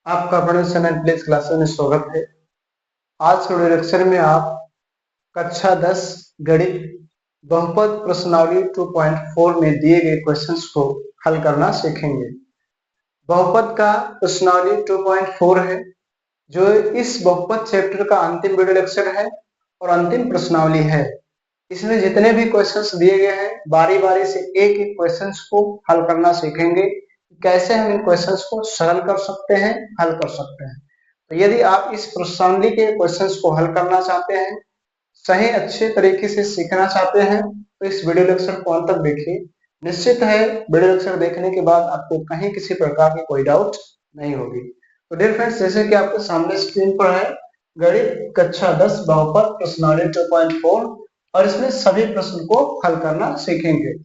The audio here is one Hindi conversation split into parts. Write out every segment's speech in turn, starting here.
आपका प्रोडक्शन एंड प्लेस क्लासेस में स्वागत है। आज के लेक्चर में आप कक्षा 10 गणित बहुपद प्रश्नावली 2.4 में दिए गए क्वेश्चंस को हल करना सीखेंगे। बहुपद का प्रश्नावली 2.4 है, जो इस बहुपद चैप्टर का अंतिम वीडियो लेक्चर है और अंतिम प्रश्नावली है। इसमें जितने भी क्वेश्चंस दिए गए हैं, बारी बारी से एक एक क्वेश्चंस को हल करना सीखेंगे। कैसे हम इन क्वेश्चंस को सरल कर सकते हैं, हल कर सकते हैं। तो यदि आप इस प्रश्नावली के क्वेश्चंस को हल करना चाहते हैं, सही अच्छे तरीके से सीखना चाहते हैं, तो इस वीडियो लेक्चर को अंत तक देखिए। निश्चित है वीडियो लेक्चर देखने के बाद आपको कहीं किसी प्रकार की कोई डाउट नहीं होगी। तो डियर फ्रेंड्स, जैसे कि आपके सामने स्क्रीन पर है गणित कक्षा 10 बहुपद प्रश्नावली 2.4 और इसमें सभी प्रश्न को हल करना सीखेंगे।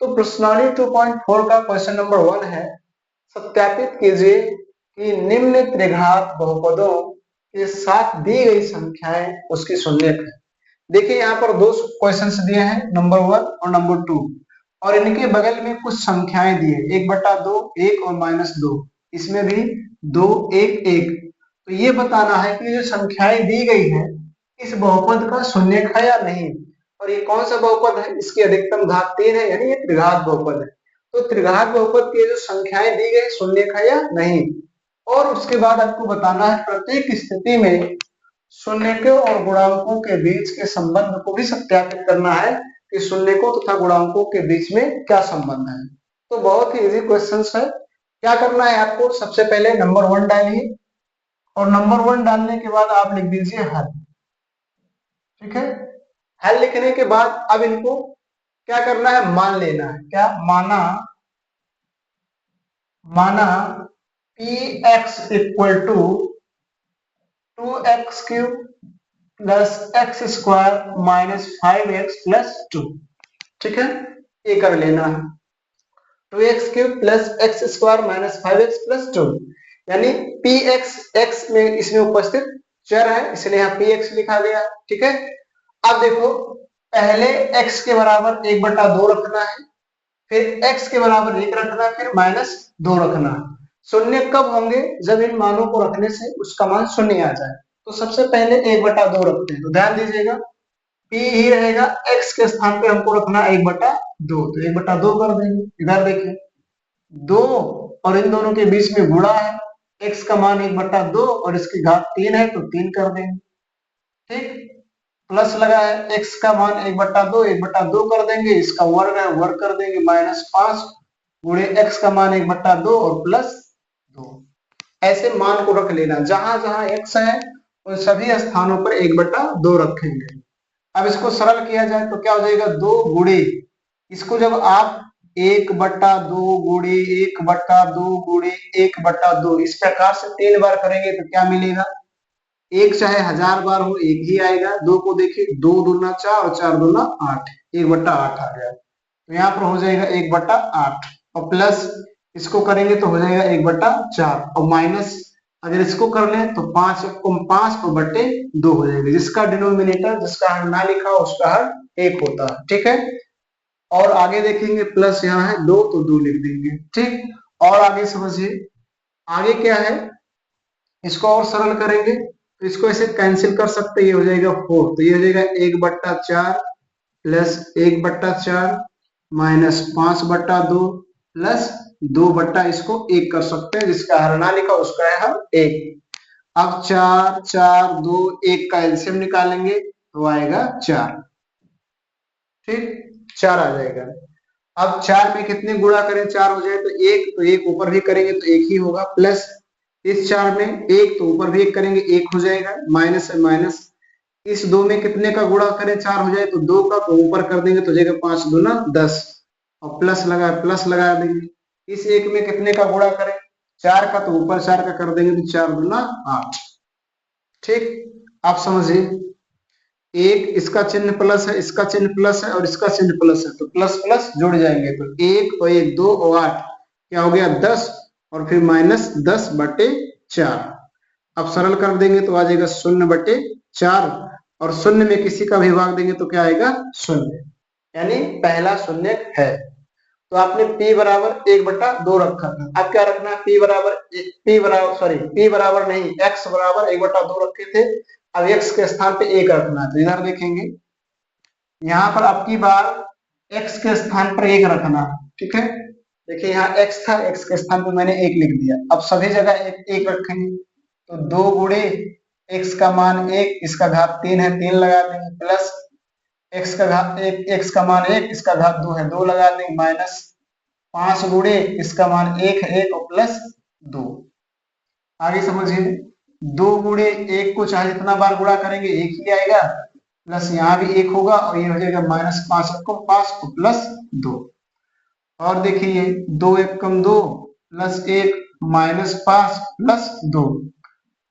तो प्रश्नावली 2.4 का क्वेश्चन नंबर 1 है, सत्यापित कीजिए कि निम्न त्रिघात बहुपदों के साथ दी गई संख्याएं उसकी शून्यक है। देखिए यहाँ पर दो क्वेश्चंस दिए हैं, नंबर 1 और नंबर 2, और इनके बगल में कुछ संख्याएं दी है, 1/2, 1 और -2, इसमें भी 2, 1, 1। तो ये बताना है कि जो संख्याएं दी गई है इस बहुपद का शून्यक है या नहीं। और ये कौन सा बहुपद है, इसकी अधिकतम घात 3 है, यानी ये त्रिघात बहुपद है। तो त्रिघात बहुपद की जो संख्याएं दी गई शून्यक है या नहीं। और उसके बाद आपको बताना है प्रत्येक स्थिति में शून्यकों और गुणांकों के बीच के संबंध को भी सत्यापित करना है कि शून्यकों तथा गुणांकों के बीच में क्या संबंध है। तो बहुत ही इजी क्वेश्चंस है। क्या करना है आपको, सबसे पहले नंबर 1 डालिए और नंबर 1 डालने के बाद आप लिख दीजिए हल। ठीक है, हल लिखने के बाद अब इनको क्या करना है, मान लेना है। क्या माना, माना px equal to 2x³ plus X square minus 5x plus 2। ठीक है, ये कर लेना है 2x³ plus X square minus 5x plus 2, यानी px x में इसमें उपस्थित चर है, इसलिए यहाँ px लिखा गया। ठीक है, अब देखो पहले x के बराबर 1/2 रखना है, फिर x के बराबर 1 रखना है, फिर -2 रखना है। शून्य कब होंगे, जब इन मानों को रखने से उसका मान शून्य आ जाए। तो सबसे पहले 1/2 रखते हैं, तो ध्यान दीजिएगा p ही रहेगा, x के स्थान पे हमको रखना 1/2, तो 1/2 कर देंगे। इधर देखिए 2 और इन दोनों के बीच में गुणा है, x का मान 1/2 और इसकी घात 3 है, तो 3 कर देंगे। ठीक, प्लस लगा है, x का मान 1/2, 1/2 कर देंगे, इसका वर्ग है, वर्ग कर देंगे, -5 गुणे x का मान 1/2 और +2। ऐसे मान को रख लेना, जहां जहां x है उन सभी स्थानों पर 1/2 रखेंगे। अब इसको सरल किया जाए तो क्या हो जाएगा, 2 गुणे, इसको जब आप 1/2 गुणे 1/2 गुणे 1/2 इस प्रकार से 3 बार करेंगे तो क्या मिलेगा, एक चाहे 1000 बार हो एक ही आएगा। 2 को देखिए, 2 दूना 4 और 4 दूना 8, 1/8 आ गया। तो यहाँ पर हो जाएगा 1/8 और प्लस इसको करेंगे तो हो जाएगा 1/4 और माइनस अगर इसको कर लें तो 5 को 5 और बटे 2 हो जाएगा, जिसका डिनोमिनेटर जिसका हर ना लिखा हो उसका हर 1 होता है। ठीक है, और आगे देखेंगे प्लस यहाँ है 2 तो 2 लिख देंगे। ठीक, और आगे समझिए आगे क्या है, इसको और सरल करेंगे तो इसको ऐसे कैंसिल कर सकते हैं, ये हो जाएगा 4, तो ये हो जाएगा 1/4 प्लस 1/4 माइनस 5/2 प्लस 2 इसको 1 कर सकते हैं, जिसका हर ना लिखा उसका है हम 1। अब 4 4 2 1 का एलसीएम निकालेंगे तो आएगा 4। ठीक, 4 आ जाएगा। अब 4 में कितने गुणा करें, 4 हो जाए तो 1, तो 1 ऊपर भी करेंगे तो 1 ही होगा, प्लस इस 4 में 1 तो ऊपर भी 1 करेंगे 1 हो जाएगा, माइनस है माइनस, इस 2 में कितने का गुणा करें, 4 हो जाए तो 2 का, तो ऊपर कर देंगे तो हो जाएगा 5 दूना 10 और प्लस लगा देंगे। इस 1 में कितने का गुणा करें, 4 का, तो ऊपर 4 का कर देंगे तो 4 दूना 8। ठीक, आप समझिए, एक इसका चिन्ह प्लस है, इसका चिन्ह प्लस है और इसका चिन्ह प्लस है, तो प्लस प्लस जुड़ जाएंगे, तो 1 और 1 2 और 8 क्या हो गया 10 और फिर -10/4। अब सरल कर देंगे तो आ जाएगा 0/4 और शून्य में किसी का भी भाग देंगे तो क्या आएगा 0, यानी पहला शून्य है। तो आपने p बराबर 1/2 रखा था। अब क्या रखना है, p बराबर नहीं, x बराबर 1/2 रखे थे। अब x के स्थान पे 1 रखना है। तो इधर देखेंगे, यहाँ पर आपकी बार x के स्थान पर 1 रखना है। ठीक है, देखिए यहाँ x था, x के स्थान पे मैंने 1 लिख दिया। अब सभी जगह 1 रखेंगे, तो 2 गुणे x का मान 1, इसका घात 3 है, 3 लगा देंगे, प्लस x का घात 1, x का मान 1, इसका घात 2 है, 2 लगा देंगे, माइनस 5 गुणे इसका मान 1 है, 1 और प्लस 2। आगे समझिए, 2 गुणे 1 को चाहे जितना बार गुणा करेंगे 1 ही आएगा, प्लस यहाँ भी 1 होगा और ये हो जाएगा -5 को 5 को प्लस 2। और देखिए 2 1 कम 2 प्लस 1 -5 प्लस 2।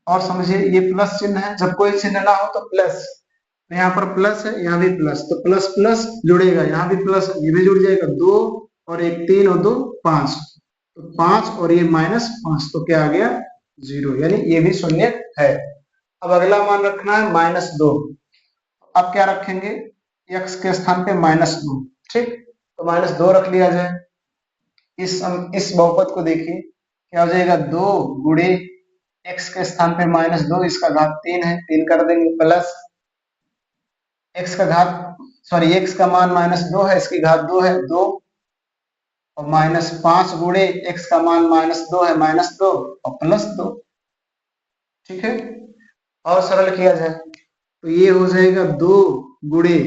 और समझिए ये प्लस चिन्ह है, जब कोई चिन्ह ना हो तो प्लस, तो यहाँ पर प्लस है, यहाँ भी प्लस, तो प्लस प्लस जुड़ेगा, यहाँ भी प्लस, ये भी जुड़ जाएगा, 2 और 1 3 और 2 5, तो 5 और ये -5, तो क्या आ गया 0, यानी ये भी शून्य है। अब अगला मान रखना है -2। अब क्या रखेंगे, x के स्थान पे -2। ठीक, तो -2 रख लिया जाए। इस बहुपद को देखिए, क्या हो जाएगा, 2 गुणे x के स्थान पे -2, इसका घात 3 है, 3 कर देंगे, प्लस x का घात x का मान -2 है, इसकी घात 2 है, 2 और -5 गुणे x का मान -2 है, -2 और प्लस 2। ठीक है, और सरल किया जाए तो ये हो जाएगा 2 गुणे,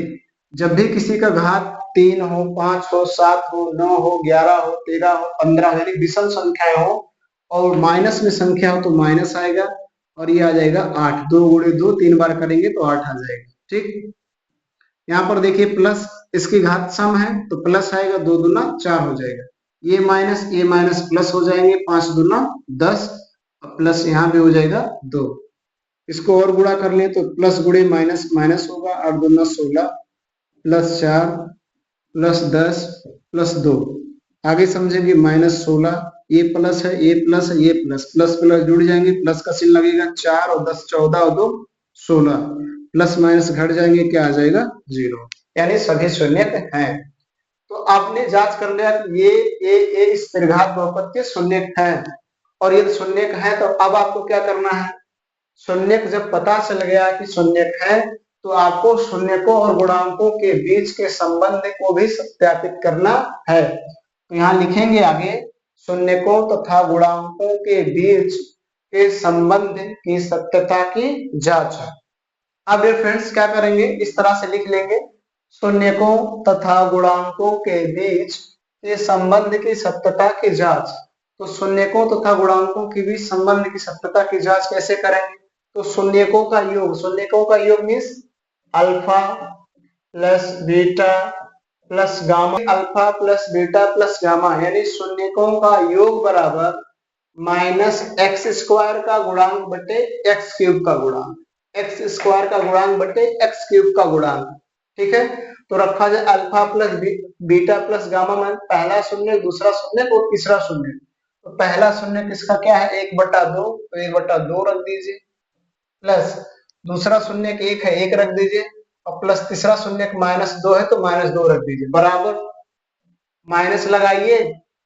जब भी किसी का घात 3 हो, 5 हो, 7 हो, 9 हो, 11 हो, 13 हो, 15 यानी विषम संख्याएं हो और माइनस में संख्या हो तो माइनस आएगा, और ये आ जाएगा 8। 2 गुणे 2 3 बार करेंगे तो 8 आ जाएगा। ठीक, यहाँ पर देखिए प्लस, इसकी घात सम है तो प्लस आएगा, 2 दूना 4 हो जाएगा, ये माइनस प्लस हो जाएंगे, 5 दूना 10 प्लस यहाँ भी हो जाएगा 2। इसको और गुणा कर ले तो प्लस गुणे माइनस माइनस होगा, 8 दूना 16 प्लस 4 प्लस 10 प्लस 2। आगे समझेंगे -16, ये प्लस है, ये प्लस है, ये प्लस, प्लस प्लस जुड़ जाएंगे, प्लस का चिन्ह लगेगा, 4 और 10 14 और 2 16, प्लस माइनस घट जाएंगे, क्या आ जाएगा 0, यानी सभी शून्य हैं। तो आपने जांच कर लिया कि ये इस त्रिघात बहुपद के शून्य हैं, और यदि शून्य है तो अब आपको क्या करना है, शून्य जब पता चल गया कि शून्य है तो आपको शून्यकों और गुणांकों के बीच के संबंध को भी सत्यापित करना है। तो यहाँ लिखेंगे आगे, शून्यकों तथा गुणांकों के बीच के संबंध की सत्यता की जांच। अब ये फ्रेंड्स क्या करेंगे, इस तरह से लिख लेंगे, शून्यकों तथा गुणांकों के बीच के संबंध की सत्यता की जांच। तो शून्यकों तथा गुणांकों के बीच संबंध की सत्यता की जांच कैसे करेंगे, तो शून्यकों का योग means alpha plus beta plus gamma, alpha plus beta plus gamma, यानी शून्यकों का योग बराबर -x² का गुणांक बटे x³ का गुणांक, x² का गुणांक बटे x³ का गुणांक। ठीक है, तो रखा जाए alpha plus beta plus gamma में पहला शून्य, दूसरा शून्य और तीसरा शून्य। तो पहला शून्य किसका क्या है, 1/2, तो 1/2 रख दीजिए, प्लस दूसरा शून्य 1 है, 1 रख दीजिए, और प्लस तीसरा शून्य -2 है तो -2 रख दीजिए, बराबर माइनस लगाइए,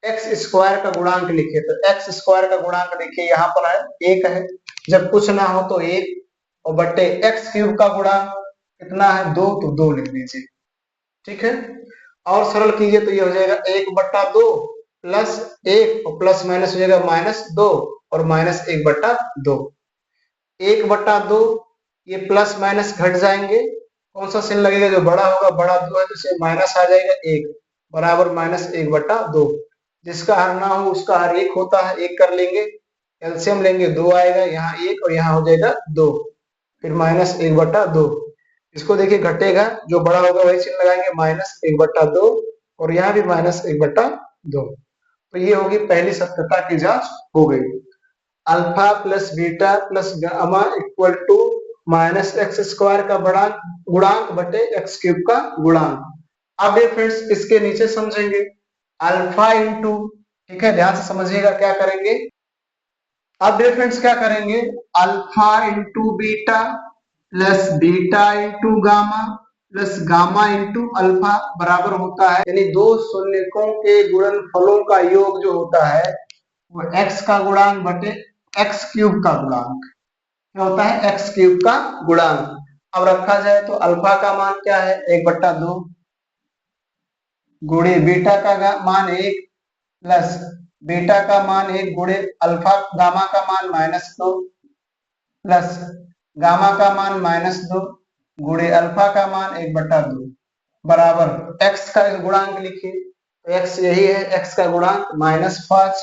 x² का गुणांक लिखिए, तो x² का गुणांक देखिए यहाँ पर है 1 है, जब कुछ ना हो तो 1, और बटे x³ का गुणांक कितना है 2, तो 2 लिख दीजिए। ठीक है, और सरल कीजिए तो ये हो जाएगा 1/2 प्लस 1 और प्लस माइनस हो जाएगा -2 और -1/2। 1/2, ये प्लस माइनस घट जाएंगे, कौन सा चिन्ह लगेगा, जो बड़ा होगा, बड़ा 2 है तो इसे माइनस आ जाएगा 1, बराबर -1/2। जिसका हर ना हो उसका हर 1 होता है, 1 कर लेंगे, एलसीएम लेंगे 2 आएगा, यहाँ 1 और यहाँ हो जाएगा 2, फिर -1/2। इसको देखिए घटेगा, जो बड़ा होगा वही चिन्ह लगाएंगे, -1/2, और यहाँ भी -1/2। तो ये होगी पहली सत्यता की जांच हो गई। Alpha plus beta plus gamma equal to -x² का गुणांक बटे x³ का गुणांक। अब ये फ्रेंड्स इसके नीचे समझेंगे अल्फा इंटू, ठीक है, ध्यान से समझिएगा क्या करेंगे। अब ये फ्रेंड्स क्या करेंगे, alpha into beta plus beta into gamma plus gamma into alpha बराबर होता है, यानी दो शून्यकों के गुणनफलों का योग जो होता है वो x का गुणांक बटे x क्यूब का गुणांक क्या होता है, x क्यूब का गुणांक। अब रखा जाए तो अल्फा का मान क्या है, 1/2 गुणे बीटा का मान 1 प्लस बीटा का मान 1 गुणे अल्फा गामा का मान -2 प्लस गामा का मान -2 गुणे अल्फा का मान 1/2 बराबर x का गुणांक लिखिए, तो x यही है, x का गुणांक -5,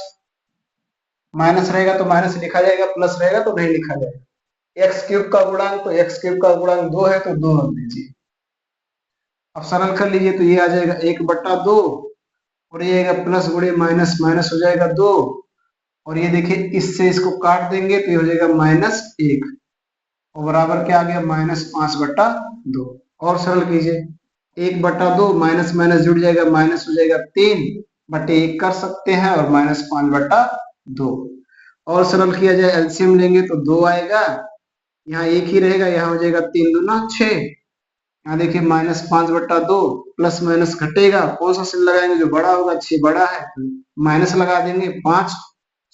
माइनस रहेगा तो माइनस लिखा जाएगा, प्लस रहेगा तो नहीं लिखा जाएगा। x क्यूब का गुणांक, तो x क्यूब का गुणांक 2 है तो 2 रख दीजिए। अब सरल कर लीजिए तो ये आ जाएगा 1/2 और ये आएगा प्लस गुणे माइनस, माइनस हो जाएगा 2 और ये देखिए इससे इसको काट देंगे तो ये हो जाएगा -1 और बराबर क्या आ गया, -5/2। और सरल कीजिए, 1/2 माइनस माइनस जुड़ जाएगा, माइनस हो जाएगा 3/1 कर सकते हैं और -5/2। और सरल किया जाए, एलसीएम लेंगे तो 2 आएगा, यहाँ 1 ही रहेगा, यहाँ हो जाएगा 3 दूना 6। यहाँ देखिए -5/2 प्लस माइनस घटेगा, कौन सा चिन्ह लगाएंगे, जो बड़ा होगा, 6 बड़ा है माइनस लगा देंगे, 5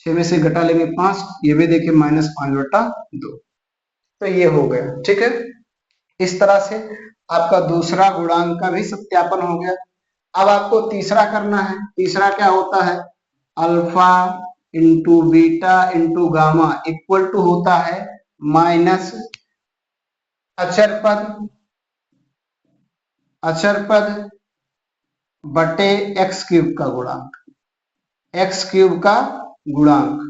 6 में से घटा लेंगे 5, ये भी देखिए -5/2। तो ये हो गया, ठीक है। इस तरह से आपका दूसरा गुणांक का भी सत्यापन हो गया। अब आपको तीसरा करना है। तीसरा क्या होता है, alpha into beta into gamma equal to होता है माइनस अचर पद बटे एक्स क्यूब का गुणांक, एक्स क्यूब का गुणांक,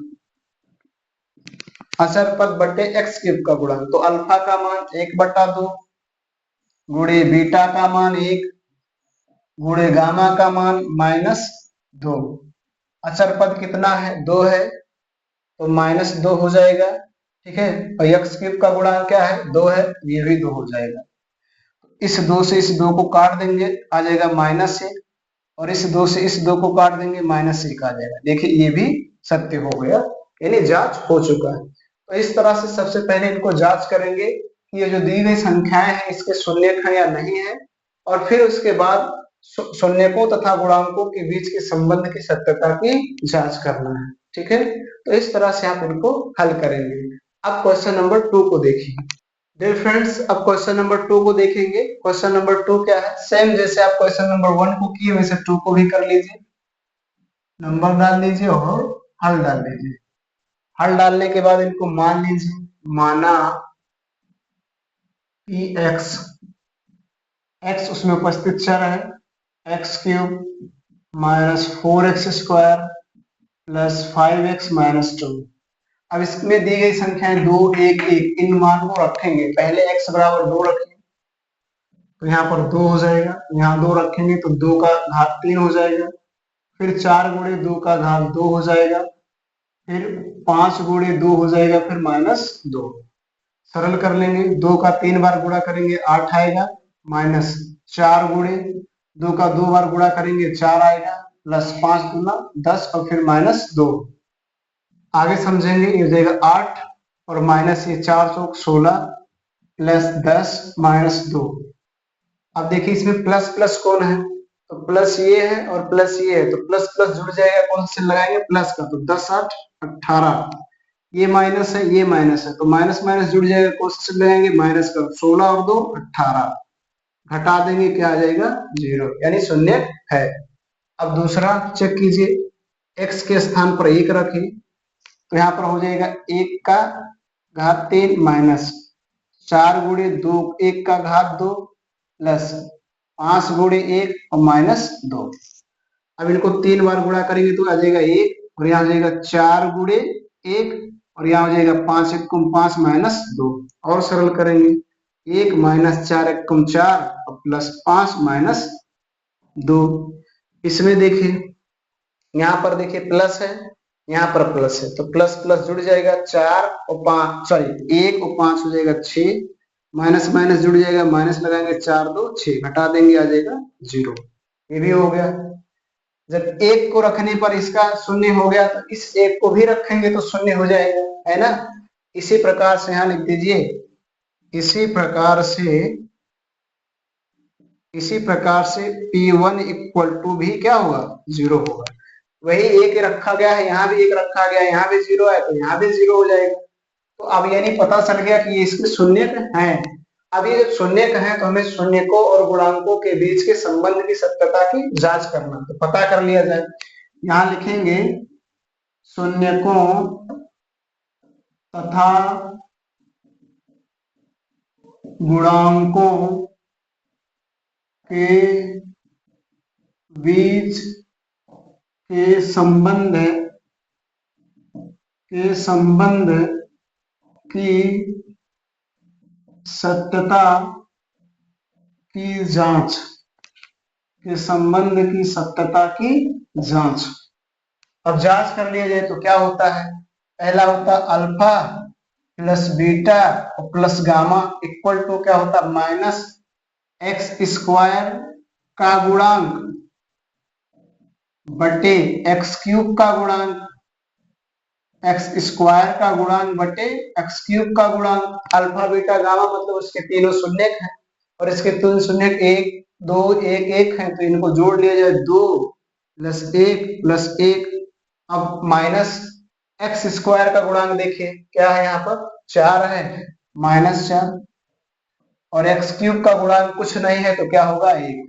अचर पद बटे एक्स क्यूब का गुणांक। तो अल्फा का मान 1/2 गुणे बीटा का मान 1 गुणे गामा का मान -2। अचर पद कितना है, 2 है तो -2 हो जाएगा, ठीक है। और एक्स क्यूब का गुणांक क्या है, 2 है, ये भी 2 हो जाएगा। इस 2 से इस 2 को काट देंगे, आ जाएगा -1 और इस 2 से इस 2 को काट देंगे, -1 आ जाएगा। देखिए ये भी सत्य हो गया, यानी जांच हो चुका है। तो इस तरह से सबसे पहले इनको जांच करेंगे कि ये जो दी गई संख्याएं हैं इसके शून्यक हैं या नहीं है, और फिर उसके बाद शून्यकों तथा गुणांकों के बीच के संबंध की सत्यता की जांच करना है, ठीक है। तो इस तरह से आप इनको हल करेंगे। अब क्वेश्चन नंबर 2 को देखिए। डियर फ्रेंड्स, अब क्वेश्चन नंबर 2 को देखेंगे। क्वेश्चन नंबर 2 क्या है, सेम जैसे आप क्वेश्चन नंबर 1 को किए वैसे 2 को भी कर लीजिए। नंबर डाल दीजिए और हल डाल दीजिए। हल डालने के बाद इनको मान लीजिए, माना कि x उसमें उपस्थित चर है, x³ -4x² प्लस 5x -2। अब इसमें दी गई संख्याएं 2 1 1, इन मान को रखेंगे। पहले x बराबर 2 रखेंगे तो यहाँ पर 2 हो जाएगा, यहाँ 2 रखेंगे तो 2 का घात 3 हो जाएगा, फिर 4 गुणे 2 का घात 2 हो जाएगा, फिर 5 गुणे 2 हो जाएगा, फिर -2। सरल कर लेंगे, 2 का 3 बार गुणा करेंगे 8 आएगा, माइनस 4 गुणे 2 का 2 बार गुणा करेंगे 4 आएगा, प्लस 5 दूना 10 और फिर -2। आगे समझेंगे, ये हो जाएगा 8 और माइनस ये 4 चौक 16 प्लस 10 -2। अब देखिए इसमें प्लस प्लस कौन है, तो प्लस ये है और प्लस ये है, तो प्लस प्लस जुड़ जाएगा, कौन से लगाएंगे, प्लस का। तो 10 8 18, ये माइनस है, ये माइनस है, तो माइनस माइनस जुड़ जाएगा, कौन से लगाएंगे, माइनस का। 16 और 2 18, घटा देंगे, क्या आ जाएगा, 0, यानी शून्य है। अब दूसरा चेक कीजिए, x के स्थान पर 1 रखें तो यहाँ पर हो जाएगा 1 का घात 3 माइनस 4 गुणे 2 1 का घात 2 प्लस 5 गुणे 1 और -2। अब इनको 3 बार गुणा करेंगे तो आ जाएगा 1 और यहाँ आ जाएगा 4 गुणे 1 और यहाँ हो जाएगा 5 1 5 -2। और सरल करेंगे, 1 -4 1 4 और प्लस 5 -2। इसमें देखिए, यहाँ पर देखिए प्लस है, यहाँ पर प्लस है, तो प्लस प्लस जुड़ जाएगा, 4 और 5 सॉरी 1 और 5 हो जाएगा 6, माइनस माइनस जुड़ जाएगा, माइनस लगाएंगे 4 2 6, घटा देंगे आ जाएगा 0। ये भी हो गया। जब 1 को रखने पर इसका शून्य हो गया तो इस 1 को भी रखेंगे तो शून्य हो जाएगा, है ना। इसी प्रकार से यहाँ लिख दीजिए, इसी प्रकार से इसी प्रकार से P1 इक्वल टू भी क्या होगा, 0 होगा। वही एक रखा गया है, यहाँ भी एक रखा गया है, यहाँ भी 0 है तो यहाँ भी 0 हो जाएगा। तो अब यानी पता चल गया कि ये इसके शून्यक हैं। अब ये जब शून्यक हैं तो हमें शून्यकों और गुणांकों के बीच के संबंध की सत्यता की जांच करना, तो पता कर लिया जाए। यहाँ लिखेंगे शून्यकों तथा गुणांकों के बीच के संबंध की सत्यता की जांच, के संबंध की सत्यता की जांच। अब जांच कर लिया जाए तो क्या होता है, पहला होता alpha plus beta plus gamma equal to क्या होता है, माइनस एक्स स्क्वायर का गुणांक बटे एक्स क्यूब का गुणांक, एक्स स्क्वायर का गुणांक बटे एक्स क्यूब का गुणांक। अल्फा बीटा गामा मतलब उसके तीनों शून्यक हैं और इसके तीन शून्यक 1 2 1 1 हैं, तो इनको जोड़ लिया जाए 2 प्लस 1 प्लस 1। अब माइनस एक्स स्क्वायर का गुणांक देखिए क्या है, यहाँ पर 4 है, माइनस 4, और एक्स क्यूब का गुणांक कुछ नहीं है तो क्या होगा 1,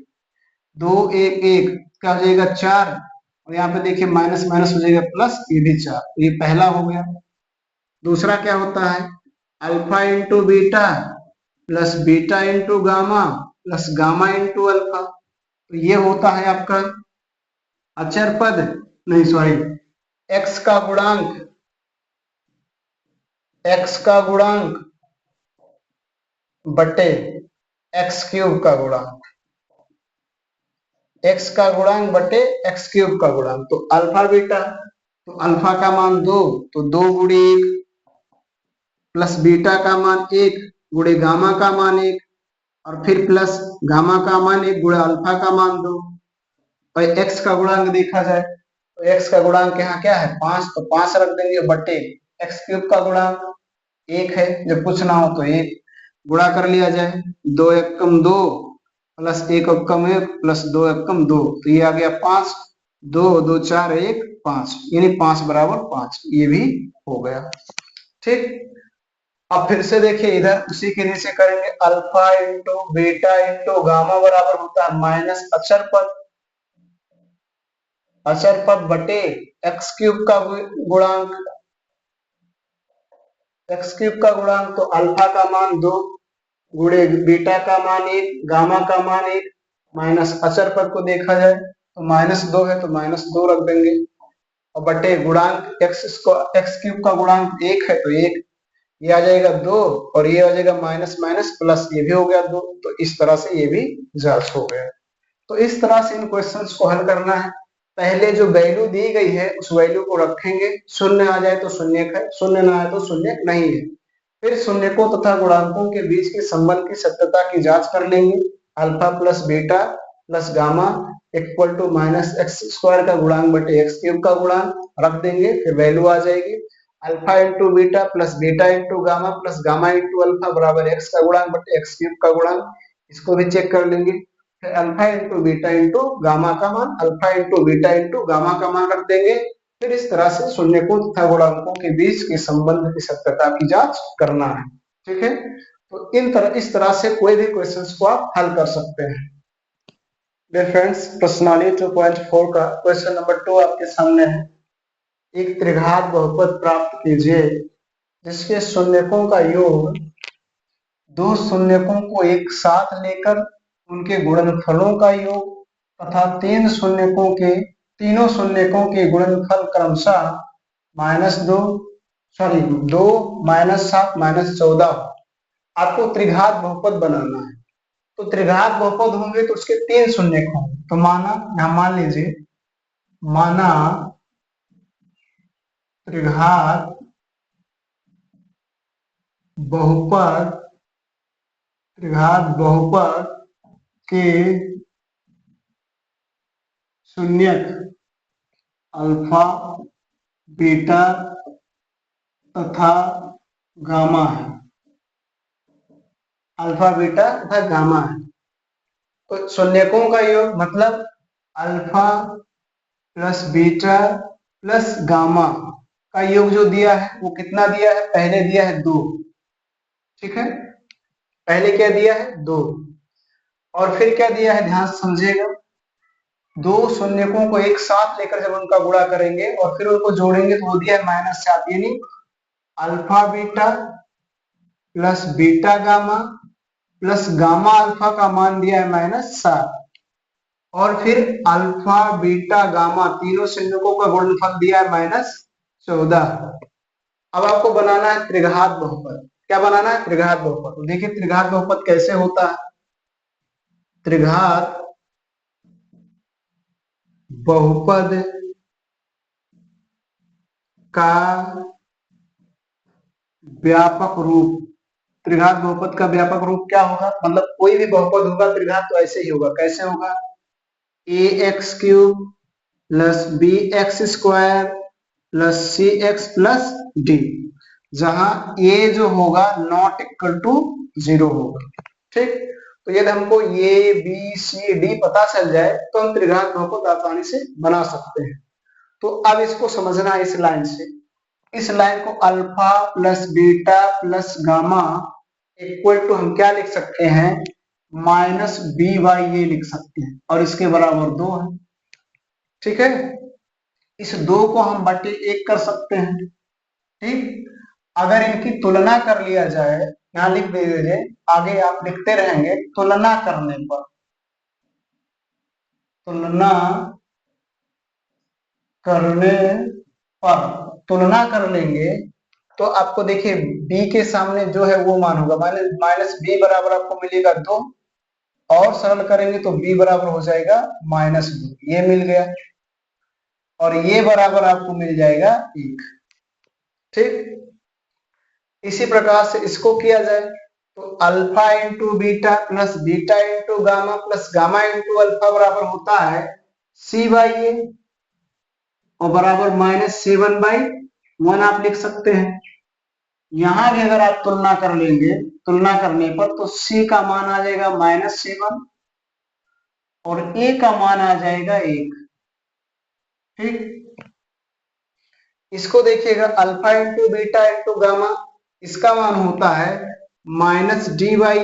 2 1 1 क्या हो जाएगा 4, और यहाँ पे देखिए माइनस माइनस हो जाएगा प्लस, ये भी 4, ये पहला हो गया। दूसरा क्या होता है, alpha into beta plus beta into gamma plus gamma into alpha, तो ये होता है आपका अचर पद, नहीं सॉरी, एक्स का गुणांक, एक्स का गुणांक बटे एक्स क्यूब का गुणांक, एक्स का गुणांक बटे एक्स क्यूब का गुणांक। तो अल्फा बीटा, तो अल्फा का मान 2, तो 2 गुणे 1 प्लस बीटा का मान 1 गुणे गामा का मान 1 और फिर प्लस गामा का मान 1 गुणे अल्फा का मान 2। और एक्स का गुणांक देखा जाए तो एक्स का गुणांक यहाँ क्या है 5, तो 5 रख देंगे बटे एक्स क्यूब का गुणांक 1 है, जब पूछना हो तो 1 गुणा कर लिया जाए, 2 एकम 2 प्लस 1 एकम 1 प्लस 2 एकम 2, तो ये आ गया 5, 2 2 4 1 5, यानी 5 बराबर 5, ये भी हो गया। ठीक, अब फिर से देखिए इधर उसी के नीचे करेंगे, alpha into beta into gamma बराबर होता है माइनस अचर पद बटे एक्स क्यूब का गुणांक, एक्स क्यूब का गुणांक, तो अल्फा का मान 2 गुणे बीटा का मान 1 गामा का मान 1 माइनस अचर पद को देखा जाए तो -2 है तो -2 रख देंगे और बटे गुणांक एक्स क्यूब का गुणांक 1 है तो 1, ये आ जाएगा 2 और ये आ जाएगा माइनस माइनस प्लस, ये भी हो गया 2, तो इस तरह से ये भी जांच हो गया। तो इस तरह से इन क्वेश्चंस को हल करना है। पहले जो वैल्यू दी गई है उस वैल्यू को रखेंगे, शून्य आ जाए तो शून्यक है, शून्य ना आए तो शून्यक नहीं है। फिर शून्यकों तथा गुणांकों के बीच के संबंध की सत्यता की जांच कर लेंगे, alpha plus beta plus gamma equal to minus X square का गुणांक बटे एक्स क्यूब का गुणांक रख देंगे, फिर वैल्यू आ जाएगी alpha into beta plus beta into gamma plus gamma into alpha बराबर एक्स का गुणांक बटे एक्स क्यूब का गुणांक, इसको भी चेक कर लेंगे। फिर alpha into beta into gamma का मान, alpha into beta into gamma का मान रख देंगे। फिर इस तरह से शून्यकों तथा गुणांकों के बीच के संबंध की सत्यता की जांच करना है। ठीक है, तो इस तरह से कोई भी क्वेश्चंस को आप हल कर सकते हैं। डियर फ्रेंड्स, प्रश्नावली 2.4 का क्वेश्चन नंबर 2 आपके सामने है। एक त्रिघात बहुपद प्राप्त कीजिए जिसके शून्यकों का योग दो शून्यकों को एक साथ लेकर उनके गुणनफलों का योग तथा तीनों शून्यकों के गुणनफल क्रमशः -2 सॉरी 2 -7 -14। आपको त्रिघात बहुपद बनाना है, तो त्रिघात बहुपद होंगे तो उसके 3 शून्यक होंगे। तो मान लीजिए माना त्रिघात बहुपद के शून्यक अल्फा बीटा तथा गामा है, अल्फा बीटा तथा गामा है। तो शून्यकों का योग मतलब alpha plus beta plus gamma का योग जो दिया है वो कितना दिया है, पहले दिया है 2। ठीक है, पहले क्या दिया है 2, और फिर क्या दिया है ध्यान से समझिएगा, दो शून्यकों को एक साथ लेकर जब उनका गुणा करेंगे और फिर उनको जोड़ेंगे तो वो दिया है -7, यानी alpha beta plus beta gamma plus gamma alpha का मान दिया है -7, और फिर अल्फा बीटा गामा तीनों शून्यकों का गुणनफल दिया है -14। अब आपको बनाना है त्रिघात बहुपद। क्या बनाना है, त्रिघात बहुपद। तो देखिए त्रिघात बहुपद कैसे होता है। त्रिघात बहुपद का व्यापक रूप, त्रिघात बहुपद का व्यापक रूप क्या होगा, मतलब कोई भी बहुपद होगा त्रिघात तो ऐसे ही होगा। कैसे होगा, A x cube plus B x square plus C x plus D, जहां ए जो होगा नॉट इक्वल टू 0 होगा। ठीक, तो यदि हमको ए बी सी डी पता चल जाए तो हम त्रिघात बहुपद आसानी से बना सकते हैं। तो अब इसको समझना है इस लाइन से, इस लाइन को alpha plus beta plus gamma equal to हम क्या लिख सकते हैं, माइनस बी बाई ए लिख सकते हैं, और इसके बराबर 2 है। ठीक है, इस 2 को हम बटे 1 कर सकते हैं। ठीक, अगर इनकी तुलना कर लिया जाए, यहां लिख दीजिए, आगे आप लिखते रहेंगे, तुलना करने पर, तुलना करने पर तुलना कर लेंगे तो आपको देखिए b के सामने जो है वो मान होगा माइनस b बराबर आपको मिलेगा 2, और सरल करेंगे तो b बराबर हो जाएगा -2, ये मिल गया, और ये बराबर आपको मिल जाएगा 1। ठीक, इसी प्रकार से इसको किया जाए तो alpha into beta plus beta into gamma plus gamma into alpha बराबर होता है c बाई ए, और बराबर -7/1 आप लिख सकते हैं। यहां भी अगर आप तुलना कर लेंगे, तुलना करने पर तो c का मान आ जाएगा -7 और a का मान आ जाएगा 1। ठीक, इसको देखिएगा alpha into beta into gamma, इसका मान होता है -d/a,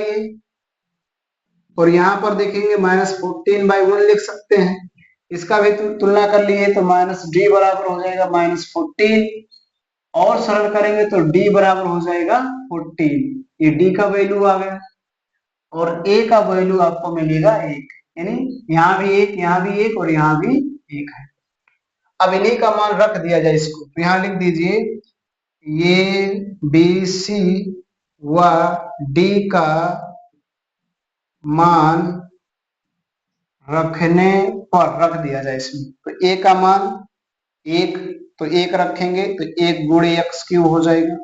और यहां पर देखेंगे -14/1 लिख सकते हैं। इसका भी तुलना कर लिए तो -d बराबर हो जाएगा -14, और सरल करेंगे तो d बराबर हो जाएगा 14। ये d का वैल्यू आ गया, और a का वैल्यू आपको मिलेगा 1, यानी यहाँ भी 1, यहाँ भी 1 और यहाँ भी 1 है। अब इन्हीं का मान रख दिया जाए इसको, तो यहाँ लिख दीजिए ये बी सी व डी का मान रखने पर, रख दिया जाए इसमें, तो a का मान 1, तो 1 रखेंगे तो 1 गुणे एक्स क्यूब हो जाएगा,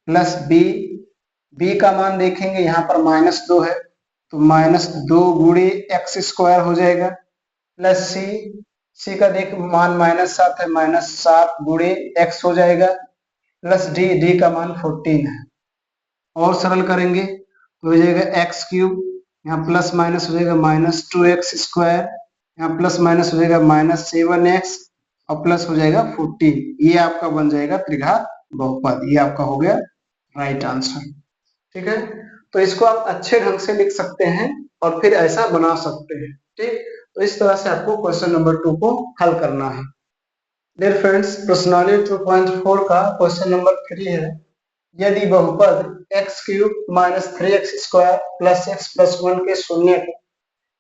प्लस b का मान देखेंगे यहाँ पर -2 है तो -2 गुणे एक्स स्क्वायर हो जाएगा, प्लस c का देख मान -7 है, -7 गुणे एक्स हो जाएगा, प्लस d का मान 14 है, और सरल करेंगे तो हो जाएगा एक्स क्यूब, यहाँ प्लस माइनस हो जाएगा -2x स्क्वायर, यहाँ प्लस माइनस हो जाएगा -7x, और प्लस हो जाएगा 14। ये आपका बन जाएगा त्रिघात बहुपद, ये आपका हो गया राइट आंसर। ठीक है, तो इसको आप अच्छे ढंग से लिख सकते हैं और फिर ऐसा बना सकते हैं। ठीक, तो इस तरह से आपको क्वेश्चन नंबर 2 को हल करना है। डियर फ्रेंड्स, प्रश्नावली 2.4 का क्वेश्चन नंबर 3 है, यदि बहुपद x cube minus 3x square plus x plus 1 के शून्य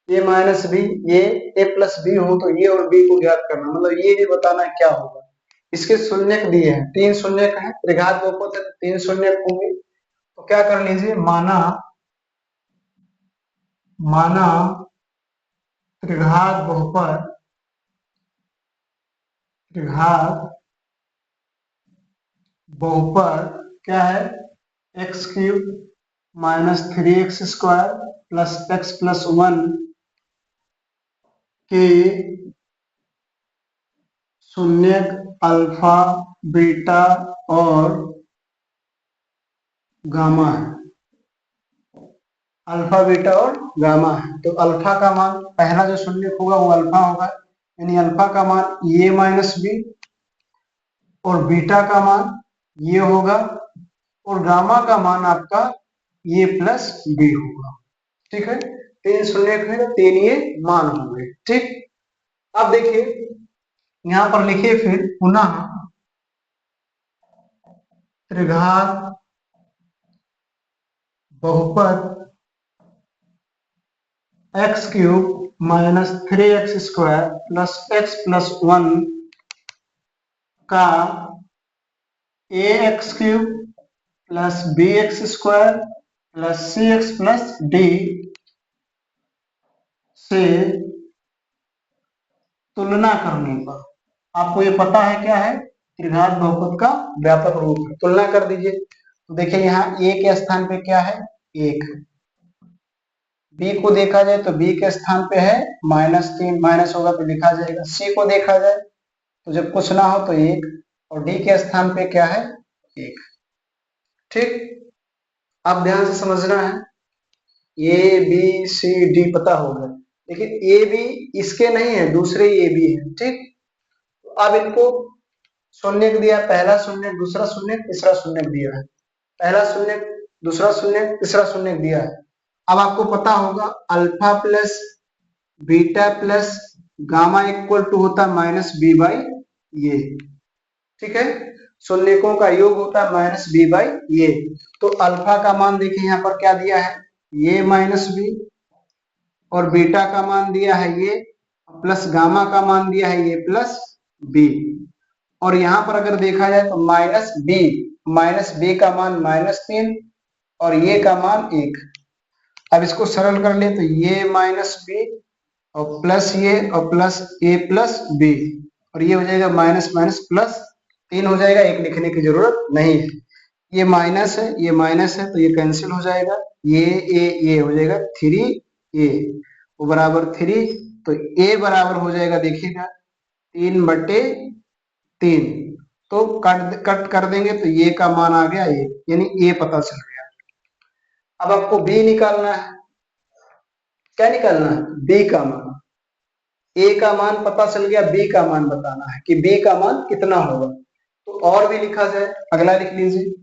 a माइनस बी, ये a प्लस बी हो तो ये और b को ज्ञात करना, मतलब ये भी बताना है क्या होगा। इसके शून्यक दिए हैं, 3 शून्यक हैं, त्रिघात बहुपद है 3 शून्यक होंगे, तो क्या कर लीजिए, माना त्रिघात बहुपद, त्रिघात बहुपद क्या है, x cube minus 3x square plus x plus 1 के शून्यक अल्फा बीटा और गामा है। अल्फा बीटा और गामा है। तो अल्फा का मान पहला जो शून्य होगा वो अल्फा होगा, यानी अल्फा का मान ए माइनस बी, और बीटा का मान ये होगा, और गामा का मान आपका ये प्लस बी होगा। ठीक है, तीन शून्य थे तो तीन ये मान होंगे। ठीक, अब देखिए यहां पर लिखिए फिर पुनः त्रिघात बहुपद x cube minus 3x² plus x plus 1 का A x cube plus B x square plus C x plus D से तुलना करने पर, आपको ये पता है क्या है, त्रिघात बहुपद का व्यापक रूप है। तुलना कर दीजिए, तो देखिए यहाँ ए के स्थान पे क्या है, एक। बी को देखा जाए तो बी के स्थान पे है -3, माइनस होगा तो लिखा जाएगा। सी को देखा जाए तो जब कुछ ना हो तो एक, और डी के स्थान पे क्या है, एक। ठीक, अब ध्यान से समझना है, ए बी सी डी पता होगा, लेकिन ए बी इसके नहीं है, दूसरे ए बी है। ठीक, तो अब इनको शून्य दिया, पहला शून्य, दूसरा शून्य, तीसरा शून्य दिया है, पहला शून्य, दूसरा शून्य, तीसरा शून्य दिया है। अब आपको पता होगा alpha plus beta plus gamma equal to होता है माइनस बी बाई ये। ठीक है, शून्यकों का योग होता है माइनस बी बाई ये। तो अल्फा का मान देखिए यहाँ पर क्या दिया है, ये माइनस बी, और बीटा का मान दिया है ये, प्लस गामा का मान दिया है ये प्लस बी। और यहाँ पर अगर देखा जाए तो माइनस बी का मान -3 और ये का मान 1। अब इसको सरल कर ले तो ये माइनस बी और प्लस ये और प्लस ए प्लस बी, और ये हो जाएगा माइनस माइनस प्लस 3 हो जाएगा, एक लिखने की जरूरत नहीं है। ये माइनस है, ये माइनस है तो ये कैंसिल हो जाएगा, ये हो जाएगा 3a वो बराबर 3, तो a बराबर हो जाएगा देखिएगा 3/3। तो कट कर देंगे तो ये का मान आ गया ये, यानी a पता चल गया। अब आपको b निकालना है, क्या निकालना है, b का मान। a का मान पता चल गया, b का मान बताना है कि b का मान कितना होगा। तो और भी लिखा जाए, अगला लिख लीजिए,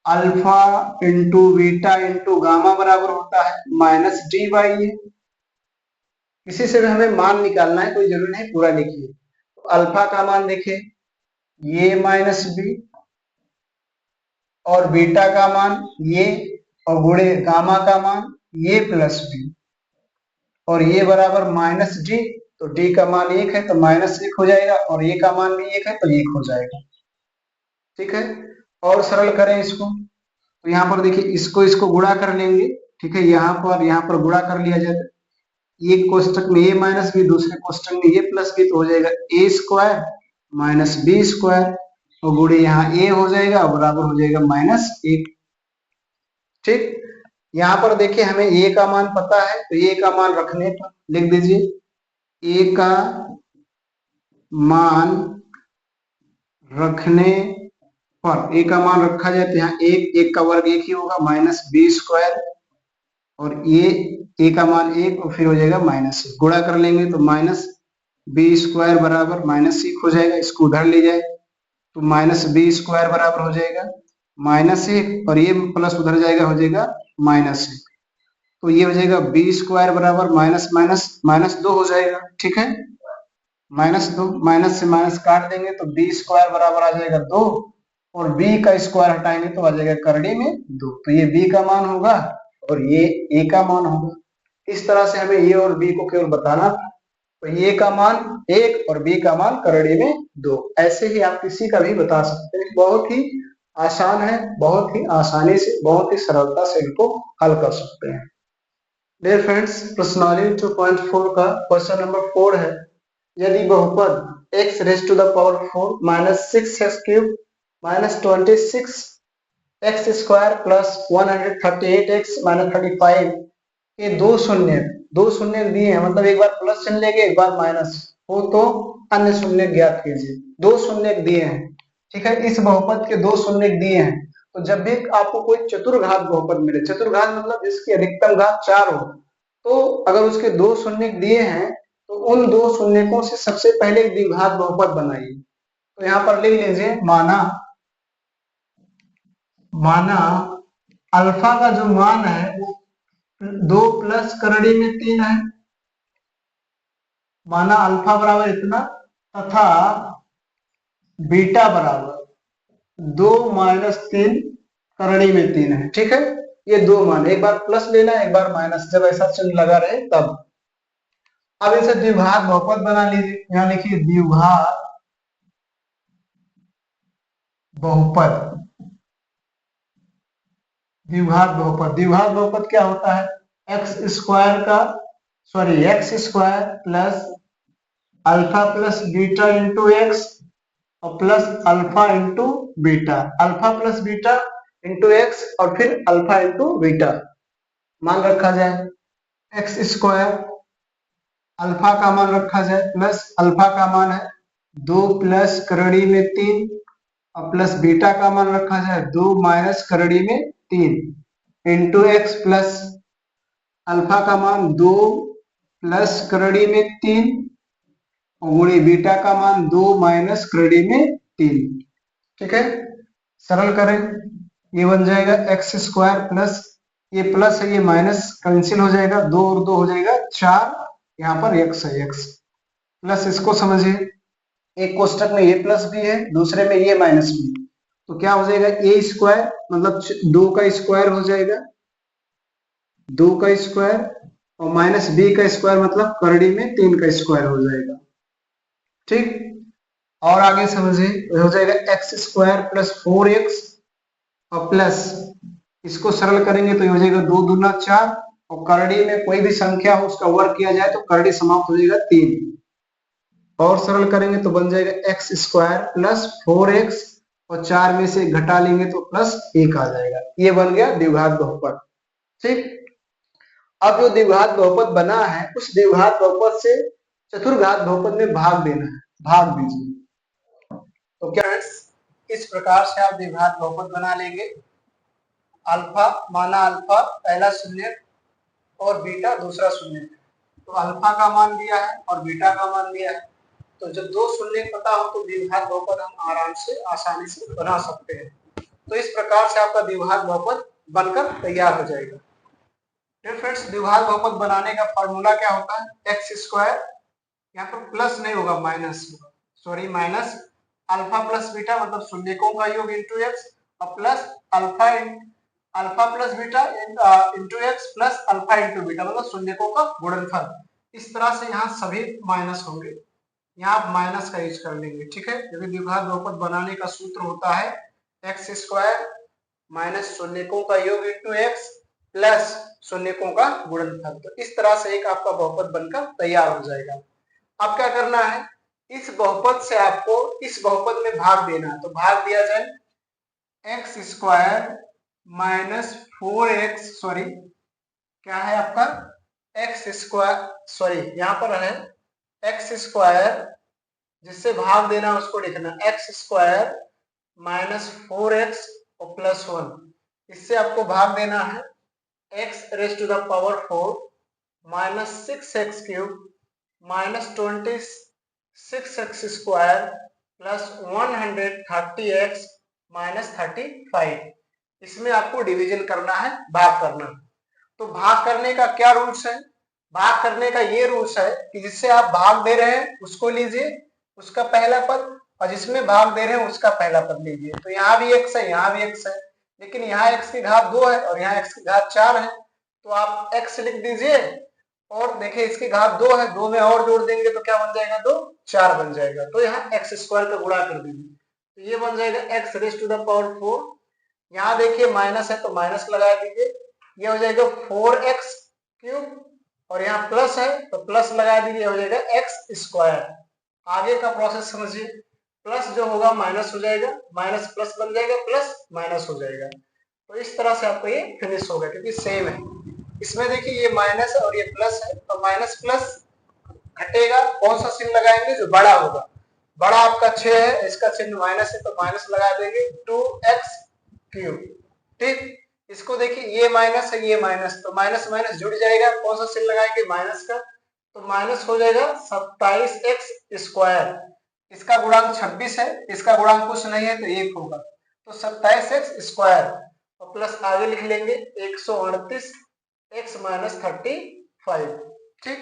alpha into beta into gamma बराबर होता है -d/a। किसी से भी हमें मान निकालना है, कोई जरूरी नहीं पूरा लिखिए। तो अल्फा का मान देखिए ये माइनस बी, और बीटा का मान ये, और गुणे गामा का मान ये प्लस बी, और ये बराबर -d। तो d का मान 1 है तो -1 हो जाएगा, और ये का मान भी 1 है तो 1 हो जाएगा। ठीक है, और सरल करें इसको, तो यहाँ पर देखिए इसको गुणा कर लेंगे। ठीक है, यहाँ पर गुणा कर लिया जाए, एक कोष्टक में a माइनस बी, दूसरे कोष्टक में a प्लस बी, तो हो जाएगा a² माइनस b², और गुणे यहाँ a हो जाएगा बराबर हो जाएगा -1। ठीक, यहाँ पर देखिए हमें a का मान पता है, तो a का मान रखने पर लिख दीजिए, a का मान रखने पर, a का मान रखा जाए तो यहाँ एक का वर्ग 1 ही होगा -b², और ये a का मान 1 और फिर हो जाएगा -1, गुणा कर लेंगे तो -b² बराबर -1 हो जाएगा। इसको उधर ले जाए तो -b² बराबर हो जाएगा -1, और ये प्लस उधर जाएगा हो जाएगा -1, तो ये हो जाएगा b² बराबर -2 हो जाएगा। ठीक है, -2, माइनस से माइनस काट देंगे तो b² बराबर आ जाएगा 2, और b का स्क्वायर हटाएंगे तो आ जाएगा करड़ी में 2, तो ये b का मान होगा और ये a का मान होगा। इस तरह से हमें a और b को केवल बताना था, तो a का मान 1 और b का मान करड़ी में 2। ऐसे ही आप किसी का भी बता सकते हैं, बहुत ही आसान है, बहुत ही आसानी से, बहुत ही सरलता से इनको हल कर सकते हैं। डियर फ्रेंड्स, प्रश्नावली 2.4 का क्वेश्चन नंबर 4 है, यदि बहुपद x raise to the power 4 -6x³ -26x² plus 138x -35 के दो शून्य दिए हैं, मतलब एक बार प्लस चिन्ह लेंगे एक बार माइनस हो तो अन्य शून्य ज्ञात कीजिए। दो शून्य दिए हैं, ठीक है, इस बहुपद के दो शून्य दिए हैं, तो जब भी आपको कोई चतुर्घात बहुपद मिले, चतुर्घात मतलब जिसकी अधिकतम घात 4 हो, तो अगर उसके दो शून्य दिए हैं तो उन दो शून्यकों से सबसे पहले द्विघात बहुपद बनाइए। तो यहाँ पर लिख लीजिए माना अल्फा का जो मान है वो 2 प्लस करड़ी में 3 है, माना अल्फा बराबर इतना, तथा बीटा बराबर 2 माइनस 3 करड़ी में 3 है। ठीक है, ये दो मान, एक बार प्लस लेना है एक बार माइनस, जब ऐसा चिन्ह लगा रहे तब। अब इसे द्विघात बहुपद बना लीजिए, यहां लिखिए द्विघात बहुपद। द्विघात बहुपद, द्विघात बहुपद क्या होता है, x square plus alpha plus beta into x और plus alpha into beta, alpha plus beta into x और फिर अल्फा इंटू बीटा। मान रखा जाए एक्स स्क्वायर, अल्फा का मान रखा जाए प्लस अल्फा का मान है 2 प्लस करड़ी में 3 और प्लस बीटा का मान रखा जाए 2 माइनस करड़ी में 3 इंटू एक्स प्लस अल्फा का मान 2 प्लस करड़ी में 3 और गुणी बीटा का मान 2 माइनस करड़ी में 3। ठीक है, सरल करें, ये बन जाएगा एक्स स्क्वायर प्लस, ये प्लस है ये माइनस कैंसिल हो जाएगा, 2 और 2 हो जाएगा 4, यहाँ पर एक्स है एक्स प्लस, इसको समझिए एक कोष्टक में ये प्लस भी है दूसरे में ये माइनस भी, तो क्या हो जाएगा ए स्क्वायर मतलब 2 का स्क्वायर हो जाएगा, 2 का स्क्वायर और माइनस बी का स्क्वायर मतलब करड़ी में 3 का स्क्वायर हो जाएगा। ठीक, और आगे समझिए हो जाएगा एक्स स्क्वायर प्लस 4x और प्लस इसको सरल करेंगे तो ये हो जाएगा 2 दूना 4 और करड़ी में कोई भी संख्या हो उसका वर्ग किया जाए तो करड़ी समाप्त हो जाएगा 3 और सरल करेंगे तो बन जाएगा एक्स स्क्वायर प्लस 4x और 4 में से घटा लेंगे तो प्लस 1 आ जाएगा। ये बन गया द्विघात बहुपद। ठीक, अब जो द्विघात बहुपद बना है उस द्विघात बहुपद से चतुर्घात बहुपद में भाग देना है, भाग दीजिए। तो क्या इस प्रकार से आप द्विघात बहुपद बना लेंगे। अल्फा माना अल्फा पहला शून्य और बीटा दूसरा शून्य, तो अल्फा का मान दिया है और बीटा का मान दिया है, तो जब दो शून्य पता हो तो द्विघात बहुपद हम आराम से आसानी से बना सकते हैं। तो इस प्रकार से आपका द्विघात बहुपद बनकर तैयार हो जाएगा। फ्रेंड्स, द्विघात बहुपद बनाने का फॉर्मूला क्या होता है, एक्स स्क्वायर, यहाँ पर प्लस नहीं होगा माइनस होगा, sorry minus alpha plus beta मतलब शून्यकों का योग इंटू एक्स और plus alpha plus beta into x plus alpha into beta मतलब शून्यकों का गुणनफल। इस तरह से यहाँ सभी माइनस होंगे, यहाँ आप माइनस का यूज कर लेंगे। ठीक है, क्योंकि द्विघात बहुपद बनाने का सूत्र होता है एक्स स्क्वायर माइनस शून्यकों का योग इंटू एक्स प्लस शून्यकों का गुणनफल। तो इस तरह से एक आपका बहुपद बनकर तैयार हो जाएगा। अब क्या करना है, इस बहुपद से आपको इस बहुपद में भाग देना है, तो भाग दिया जाए x square minus 4x, sorry क्या है आपका एक्स स्क्वायर, सॉरी यहाँ पर है एक्स स्क्वायर, जिससे भाग देना उसको लिखना एक्स स्क्वायर माइनस 4x और प्लस 1, इससे आपको भाग देना है x raise to the power 4 minus 6x cube minus 26x square plus 130x minus 35, इसमें आपको डिवीजन करना है, भाग करना है। तो भाग करने का क्या रूल्स है, भाग करने का ये रूल्स है कि जिससे आप भाग दे रहे हैं उसको लीजिए उसका पहला पद और जिसमें भाग दे रहे हैं उसका पहला पद लीजिए। तो यहाँ भी x है यहाँ भी x है, लेकिन यहाँ x की घात 2 है और यहाँ x की घात 4 है, तो आप x लिख दीजिए और देखिए इसकी घात 2 है, 2 में और जोड़ देंगे तो क्या बन जाएगा 2 4 बन जाएगा, तो यहाँ एक्स स्क्वायर का गुणा कर दीजिए, तो ये बन जाएगा x raise to the power 4। यहाँ देखिए माइनस है तो माइनस लगा दीजिए, ये हो जाएगा 4x क्यूब और यहाँ प्लस है तो प्लस लगा दीजिए, हो जाएगा एक्स स्क्वायर। आगे का प्रोसेस समझिए, प्लस जो होगा माइनस हो जाएगा, माइनस प्लस बन जाएगा, प्लस माइनस हो जाएगा। तो इस तरह से आपको ये फिनिश होगा क्योंकि सेम है। इसमें देखिए ये माइनस और ये प्लस है, तो माइनस प्लस घटेगा, कौन सा चिन्ह लगाएंगे जो बड़ा होगा, बड़ा आपका 6 है, इसका चिन्ह माइनस है तो माइनस लगा देंगे 2x क्यूब। ठीक, इसको देखिए ये माइनस है ये माइनस, तो माइनस माइनस जुड़ जाएगा, कौन सा चिन्ह लगाएंगे माइनस का, तो माइनस हो जाएगा 27x स्क्वायर। इसका गुणांक 26 है, इसका गुणांक कुछ नहीं है तो 1 होगा, तो 27x स्क्वायर और प्लस आगे लिख लेंगे 138 x माइनस 35। ठीक,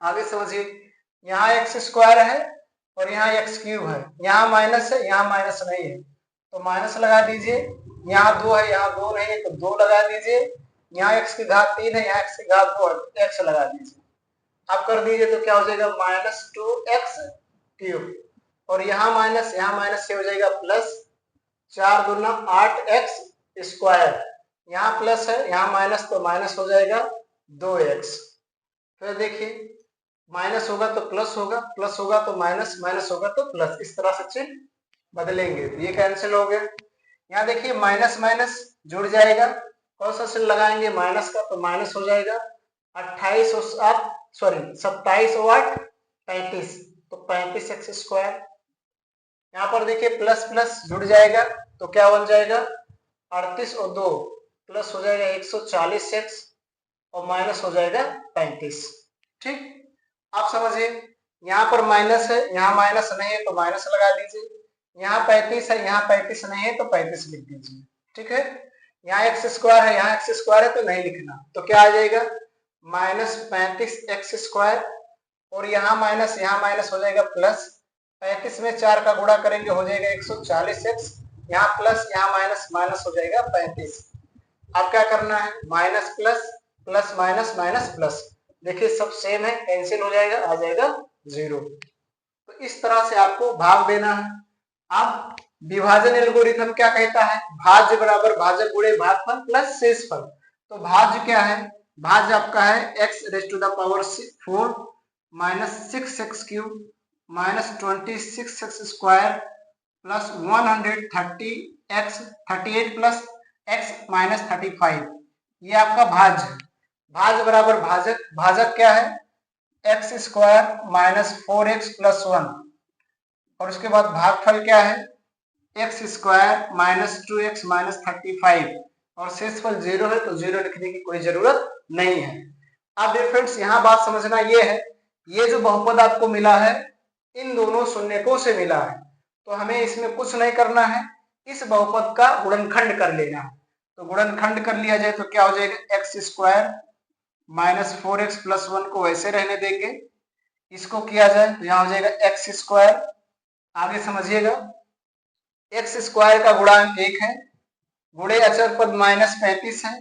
आगे समझिए, यहाँ एक्स स्क्वायर है और यहाँ एक्स क्यूब है, यहाँ माइनस है यहाँ माइनस नहीं है तो माइनस लगा दीजिए, यहाँ 2 है यहाँ 2 नहीं है तो 2 लगा दीजिए, यहाँ एक्स की घात 3 है यहाँ एक्स की घात 2 है, एक्स लगा दीजिए। आप कर दीजिए तो क्या हो जाएगा -2x क्यूब, और यहाँ माइनस से हो जाएगा प्लस 4 दूना 8x स्क्वायर, यहाँ प्लस है यहाँ माइनस तो माइनस हो जाएगा 2x। फिर देखिए माइनस होगा तो प्लस होगा, प्लस होगा तो माइनस, माइनस होगा तो प्लस, इस तरह से चिन्ह बदलेंगे तो ये कैंसिल हो गया। यहाँ देखिए माइनस माइनस जुड़ जाएगा, कौन सा चिन्ह लगाएंगे माइनस का, तो माइनस हो जाएगा 28 और 7 सॉरी 27 और 8 35, तो 35x स्क्वायर। यहाँ पर देखिए प्लस प्लस जुड़ जाएगा तो क्या बन जाएगा 38 और 2 प्लस हो जाएगा 140x और माइनस हो जाएगा 35। ठीक, आप समझिए, यहाँ पर माइनस है यहाँ माइनस नहीं है तो माइनस लगा दीजिए, यहाँ 35 है यहाँ 35 नहीं है तो 35 लिख दीजिए। ठीक है, यहाँ एक्स स्क्वायर है यहाँ एक्स स्क्वायर है तो नहीं लिखना, तो क्या आ जाएगा -35x स्क्वायर, और यहाँ माइनस हो जाएगा प्लस 35 में 4 का गुणा करेंगे हो जाएगा 140x, यहाँ प्लस यहाँ माइनस, माइनस हो जाएगा 35। अब क्या करना है minus plus plus minus minus plus, देखिए सब सेम है कैंसिल हो जाएगा आ जाएगा 0। तो इस तरह से आपको भाग देना है। अब विभाजन एल्गोरिथम क्या कहता है, भाज्य बराबर भाजक गुणे भागफल प्लस शेषफल। तो भाज्य क्या है, भाज्य आपका है x⁴ minus 6x cube minus 26x square plus 130x 38 plus x minus 35, ये आपका भाज्य है। भाज्य बराबर भाजक, भाजक क्या है x square minus 4x plus 1, और उसके बाद भागफल क्या है x square minus 2x minus 35, और शेषफल 0 है तो 0 लिखने की कोई जरूरत नहीं है। अब फ्रेंड्स यहाँ बात समझना ये है, ये जो बहुपद आपको मिला है इन दोनों शून्यकों से मिला है, तो हमें इसमें कुछ नहीं करना है, इस बहुपद का गुणनखंड कर लेना है। तो गुणनखंड कर लिया जाए तो क्या हो जाएगा x square minus 4x plus 1 को वैसे रहने देंगे, इसको किया जाए तो यहाँ हो जाएगा एक्स स्क्वायर, आगे समझिएगा एक्स स्क्वायर का गुणांक 1 है, गुणे अचर पद -35 है,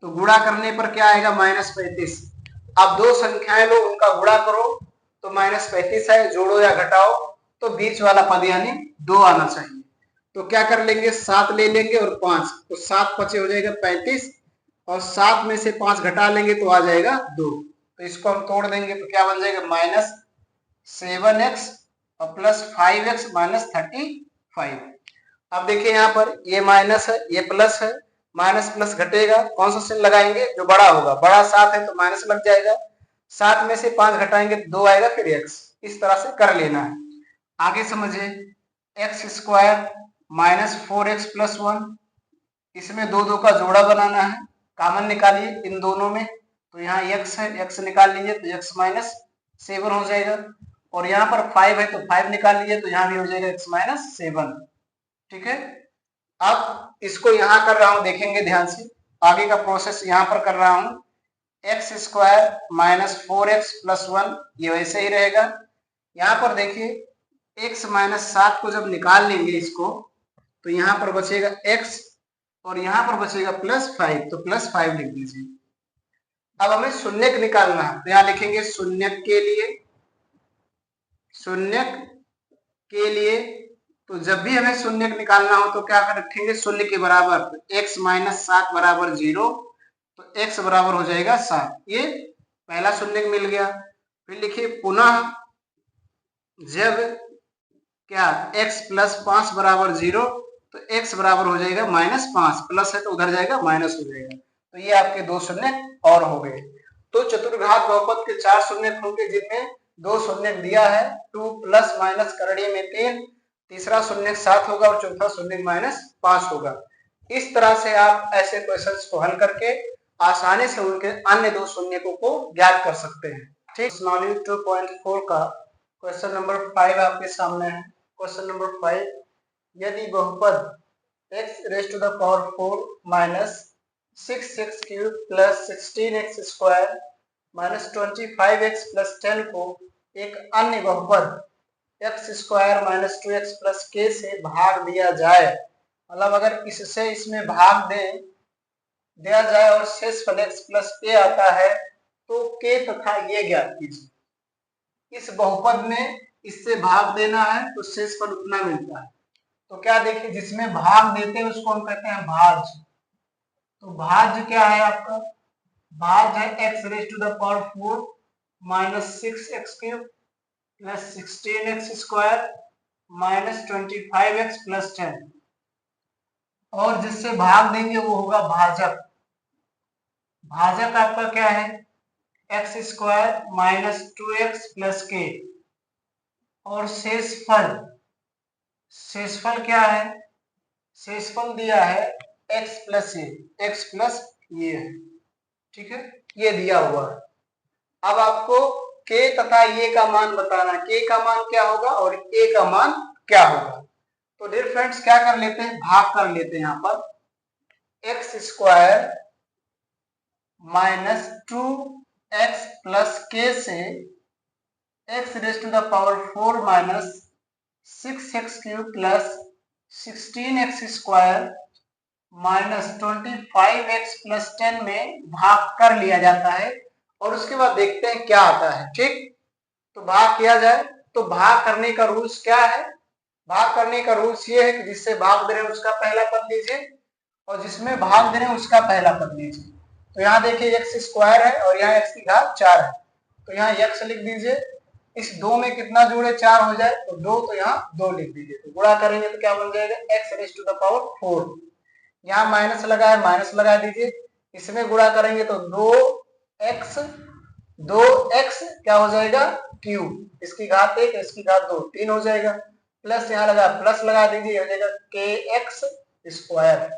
तो गुणा करने पर क्या आएगा -35। अब दो संख्याएं लो उनका गुणा करो तो -35 है, जोड़ो या घटाओ तो बीच वाला पद यानी 2 आना चाहिए, तो क्या कर लेंगे 7 ले लेंगे और 5, तो 7 5 हो जाएगा 35, और 7 में से 5 घटा लेंगे तो आ जाएगा 2, तो इसको हम तोड़ देंगे तो क्या बन जाएगा -7x और प्लस 5x माइनस 35। अब देखिए यहाँ पर ये माइनस है ये प्लस है, माइनस प्लस घटेगा, कौन सा चिन्ह लगाएंगे जो बड़ा होगा, बड़ा 7 है तो माइनस लग जाएगा, 7 में से 5 घटाएंगे तो 2 आएगा फिर x, इस तरह से कर लेना है। आगे समझिए x square minus 4x plus 1, इसमें 2 का जोड़ा बनाना है, कॉमन निकालिए इन दोनों में, तो यहाँ x है x निकाल लीजिए तो x माइनस 7 हो जाएगा, और यहाँ पर 5 है तो 5 निकाल लीजिए तो यहाँ भी हो जाएगा x माइनस 7। ठीक है, अब इसको यहाँ कर रहा हूँ देखेंगे ध्यान से, आगे का प्रोसेस यहाँ पर कर रहा हूँ, x square minus 4x plus 1 ये वैसे ही रहेगा। यहाँ पर देखिए x माइनस 7 को जब निकाल लेंगे इसको तो यहाँ पर बचेगा x और यहाँ पर बचेगा +5, तो +5 लिख दीजिए। अब हमें शून्यक निकालना है तो यहाँ लिखेंगे शून्यक के लिए, तो जब भी हमें शून्यक निकालना हो तो क्या कर रखेंगे शून्य के बराबर, तो x माइनस 7 बराबर 0, तो x बराबर हो जाएगा 7, ये पहला शून्यक मिल गया। फिर लिखिए पुनः जब क्या x प्लस 5 बराबर 0, तो x बराबर हो जाएगा -5, प्लस है तो उधर जाएगा माइनस हो जाएगा, तो ये आपके 2 शून्यक और हो गए। तो चतुर्घात बहुपद के 4 शून्यक होंगे जिनमें 2 शून्यक दिया है, 2 प्लस माइनस करणीय में 3, तीसरा शून्यक 7 होगा और चौथा शून्यक -5 होगा। इस तरह से आप ऐसे क्वेश्चंस को हल करके आसानी से उनके अन्य दो शून्यकों को ज्ञात कर सकते हैं। ठीक, नॉलेज 2.4 का क्वेश्चन नंबर 5 आपके सामने है। क्वेश्चन नंबर 5, यदि बहुपद x raise to the power 4 minus 6x cube plus 16x square minus 25x plus 10 को एक अन्य बहुपद x square minus 2x plus k से भाग दिया जाए, मतलब अगर इससे इसमें भाग दिया जाए और शेषफल x प्लस a आता है तो k तथा ये ज्ञात कीजिए। इस बहुपद में इससे भाग देना है तो शेषफल उतना मिलता है। तो क्या देखिए, जिसमें भाग देते हैं उसको हम कहते हैं भाज्य। तो भाज्य क्या है आपका? भाज्य है x raise to the power 4 minus 6x cube plus 16x square minus 25x plus 10, और जिससे भाग देंगे वो होगा भाजक। भाजक आपका क्या है? X square minus 2x plus के, और शेषफल, शेषफल क्या है? शेषफल दिया है x प्लस ए, एक्स प्लस ये है, ठीक है, ये दिया हुआ है। अब आपको k तथा ये का मान बताना, k का मान क्या होगा और a का मान क्या होगा। तो डियर फ्रेंड्स क्या कर लेते हैं, भाग कर लेते हैं। यहाँ पर x square minus 2x plus के से x raise to the power 4 minus 6x cube plus 16x square minus 25x plus 10 में भाग कर लिया जाता है, और उसके बाद देखते हैं क्या आता है। ठीक, तो भाग किया जाए तो भाग करने का रूल्स क्या है? भाग करने का रूल्स ये है कि जिससे भाग दे रहे हैं उसका पहला पद लीजिए और जिसमें भाग दे रहे हैं उसका पहला पद लीजिए। तो यहाँ देखिए एक्स स्क्वायर है और यहाँ एक्स की घात 4 है, तो यहाँ एक्स लिख दीजिए। इस दो में कितना जोड़े 4 हो जाए तो 2, तो यहाँ 2 लिख दीजिए। तो गुणा करेंगे तो क्या बन जाएगा? X raise to the power 4। यहाँ माइनस लगा है, माइनस लगा दीजिए। इसमें गुणा करेंगे तो 2x क्या हो जाएगा? क्यूब, इसकी घात 1, इसकी घात 2, 3 हो जाएगा। प्लस यहाँ लगा, प्लस लगा दीजिए, हो जाएगा kx स्क्वायर,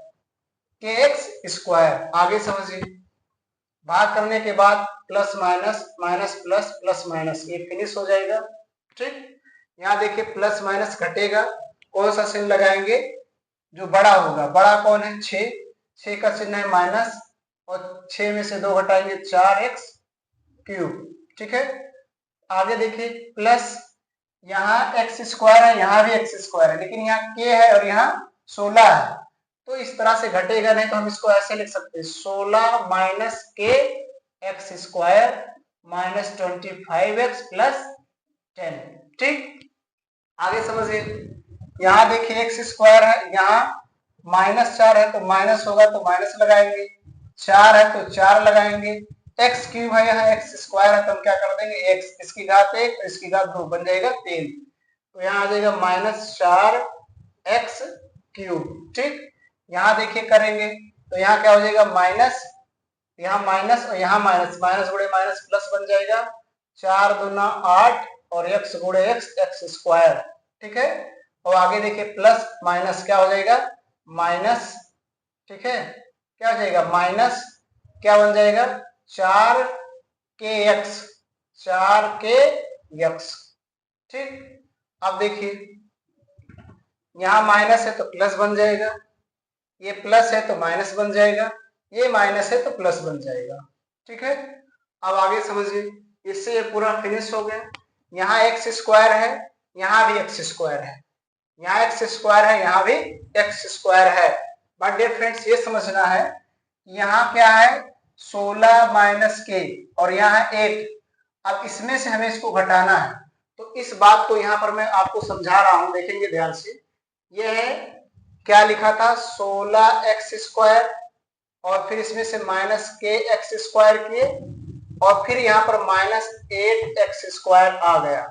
kx स्क्वायर। आगे समझिए, भाग करने के बाद plus minus, minus plus, plus minus, ये फिनिश हो जाएगा। ठीक, यहाँ देखिए प्लस माइनस घटेगा, कौन सा चिन्ह लगाएंगे? जो बड़ा होगा। बड़ा कौन है? 6, 6 का चिन्ह है माइनस, और 6 में से 2 घटाएंगे 4x क्यूब। ठीक है, आगे देखिए प्लस, यहाँ एक्स स्क्वायर है, यहाँ भी एक्स स्क्वायर है, लेकिन यहाँ के है और यहाँ 16 है, तो इस तरह से घटेगा नहीं, तो हम इसको ऐसे लिख सकते हैं 16 माइनस के x square minus 25x plus 10। ठीक, आगे समझिए, यहाँ देखिए एक्स स्क्वायर है, यहाँ माइनस 4 है तो माइनस होगा तो माइनस लगाएंगे, 4 है तो 4 लगाएंगे, एक्स क्यूब है, यहाँ एक्स स्क्वायर है तो हम क्या कर देंगे? एक्स, इसकी घात 1 तो इसकी घात 2, बन जाएगा 3। तो यहाँ आ जाएगा माइनस 4x क्यूब। ठीक, यहाँ देखिए करेंगे तो यहाँ क्या हो जाएगा? माइनस, यहाँ माइनस और यहाँ माइनस, माइनस गुणे माइनस प्लस बन जाएगा, 4 दूना 8 और x गुणे x, एक्स स्क्वायर। ठीक है, और आगे देखिए प्लस माइनस क्या हो जाएगा? माइनस। ठीक है, क्या हो जाएगा? माइनस क्या बन जाएगा? 4kx, 4kx। ठीक, अब देखिए यहाँ माइनस है तो प्लस बन जाएगा, ये प्लस है तो माइनस बन जाएगा, ये माइनस है तो प्लस बन जाएगा। ठीक है, अब आगे समझिए, इससे ये पूरा फिनिश हो गया। यहाँ एक्स स्क्वायर है, यहाँ भी एक्स स्क्वायर है, यहाँ एक्स स्क्वायर है, यहाँ भी एक्स स्क्वायर है। बट डियर फ्रेंड्स ये समझना है, यहाँ क्या है? 16 माइनस के और यहाँ 8। अब इसमें से हमें इसको घटाना है, तो इस बात को यहाँ पर मैं आपको समझा रहा हूं, देखेंगे ध्यान से। ये है क्या लिखा था? 16x स्क्वायर, और फिर इसमें से माइनस के एक्स स्क्वायर किए, और फिर यहाँ पर माइनस 8x स्क्वायर आ गया।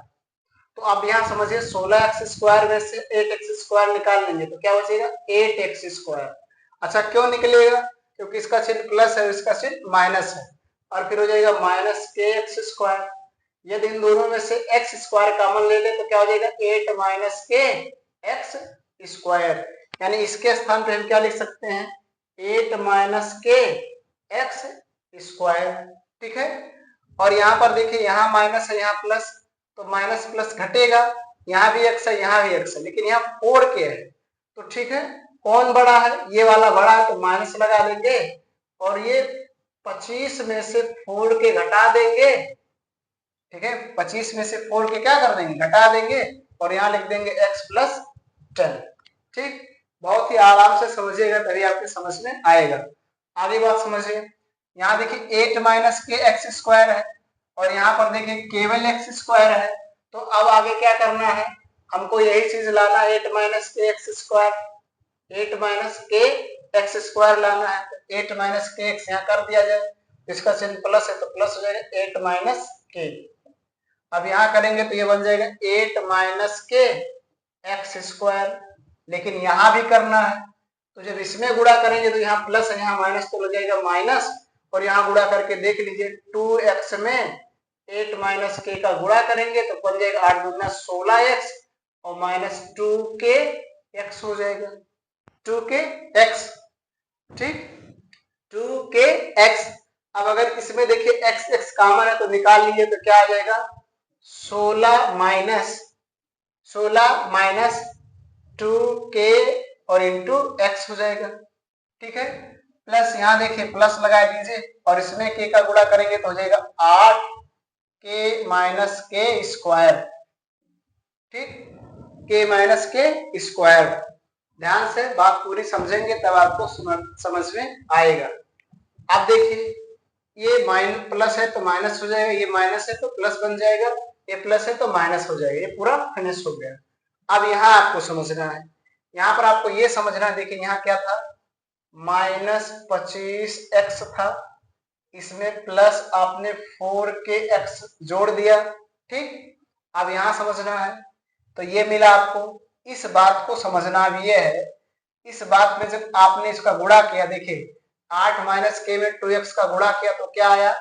तो अब यहाँ समझिए 16x स्क्वायर में से 8x स्क्वायर निकाल लेंगे तो क्या बचेगा? 8x square. अच्छा, क्यों निकलेगा? क्योंकि इसका चिन्ह प्लस है, इसका चिन्ह माइनस है, और फिर हो जाएगा माइनस के एक्स स्क्वायर। यदि इन दोनों में से एक्स स्क्वायर कॉमन ले ले तो क्या हो जाएगा? 8 माइनस के एक्स स्क्वायर। यानी इसके स्थान पे हम क्या लिख सकते हैं 8 माइनस के एक्स स्क्वायर। ठीक है, और यहाँ पर देखिए यहाँ माइनस है यहाँ प्लस, तो माइनस प्लस घटेगा, यहाँ भी एक्स है यहाँ भी एक्स है, लेकिन यहाँ 4k है। तो ठीक है, कौन बड़ा है, ये वाला बड़ा है तो माइनस लगा देंगे, और ये 25 में से 4k घटा देंगे। ठीक है, 25 में से 4k क्या कर देंगे, घटा देंगे, और यहाँ लिख देंगे x प्लस 10। ठीक, बहुत ही आराम से समझिएगा तभी आपके समझ में आएगा। आगे बात समझिए, यहाँ देखिए 8 माइनस के एक्स स्क्वायर है, और यहाँ पर देखिए केवल एक्स स्क्वायर है। तो अब आगे क्या करना है, हमको यही चीज लाना है 8 माइनस के एक्स स्क्वायर, 8 माइनस के एक्स स्क्वायर लाना है। तो 8 माइनस के एक्स यहाँ कर दिया जाए, इसका चिन्ह प्लस है तो प्लस हो जाएगा 8 माइनस के। अब यहाँ करेंगे तो ये बन जाएगा 8 माइनस के एक्स स्क्वायर, लेकिन यहाँ भी करना है, तो जब इसमें गुणा करेंगे तो यहाँ प्लस है यहाँ माइनस तो लग जाएगा माइनस, और यहाँ गुणा करके देख लीजिए 2x में 8 माइनस के का गुणा करेंगे तो बन जाएगा 8 दूना 16x और माइनस 2k x हो जाएगा, 2k x। ठीक, 2k x। अब अगर इसमें देखिए x x कॉमन है तो निकाल लीजिए तो क्या आ जाएगा 16 माइनस 2k और इंटू x हो जाएगा। ठीक है, प्लस यहाँ देखिए प्लस लगा दीजिए, और इसमें k का गुणा करेंगे तो हो जाएगा 8k माइनस के स्क्वायर। ठीक, k माइनस के स्क्वायर। ध्यान से बात पूरी समझेंगे तब आपको समझ में आएगा। अब देखिए ये माइनस प्लस है तो माइनस हो जाएगा, ये माइनस है तो प्लस बन जाएगा, ये प्लस है तो माइनस हो जाएगा, ये पूरा फिनिश हो गया। अब यहाँ आपको समझना है, यहाँ पर आपको ये समझना है, देखिए यहाँ क्या था माइनस 25x था, इसमें प्लस आपने 4kx जोड़ दिया। ठीक, अब यहाँ समझना है तो ये मिला आपको। इस बात को समझना भी ये है, इस बात में जब आपने इसका गुणा किया, देखिए 8 माइनस के में 2x का गुणा किया तो क्या आया,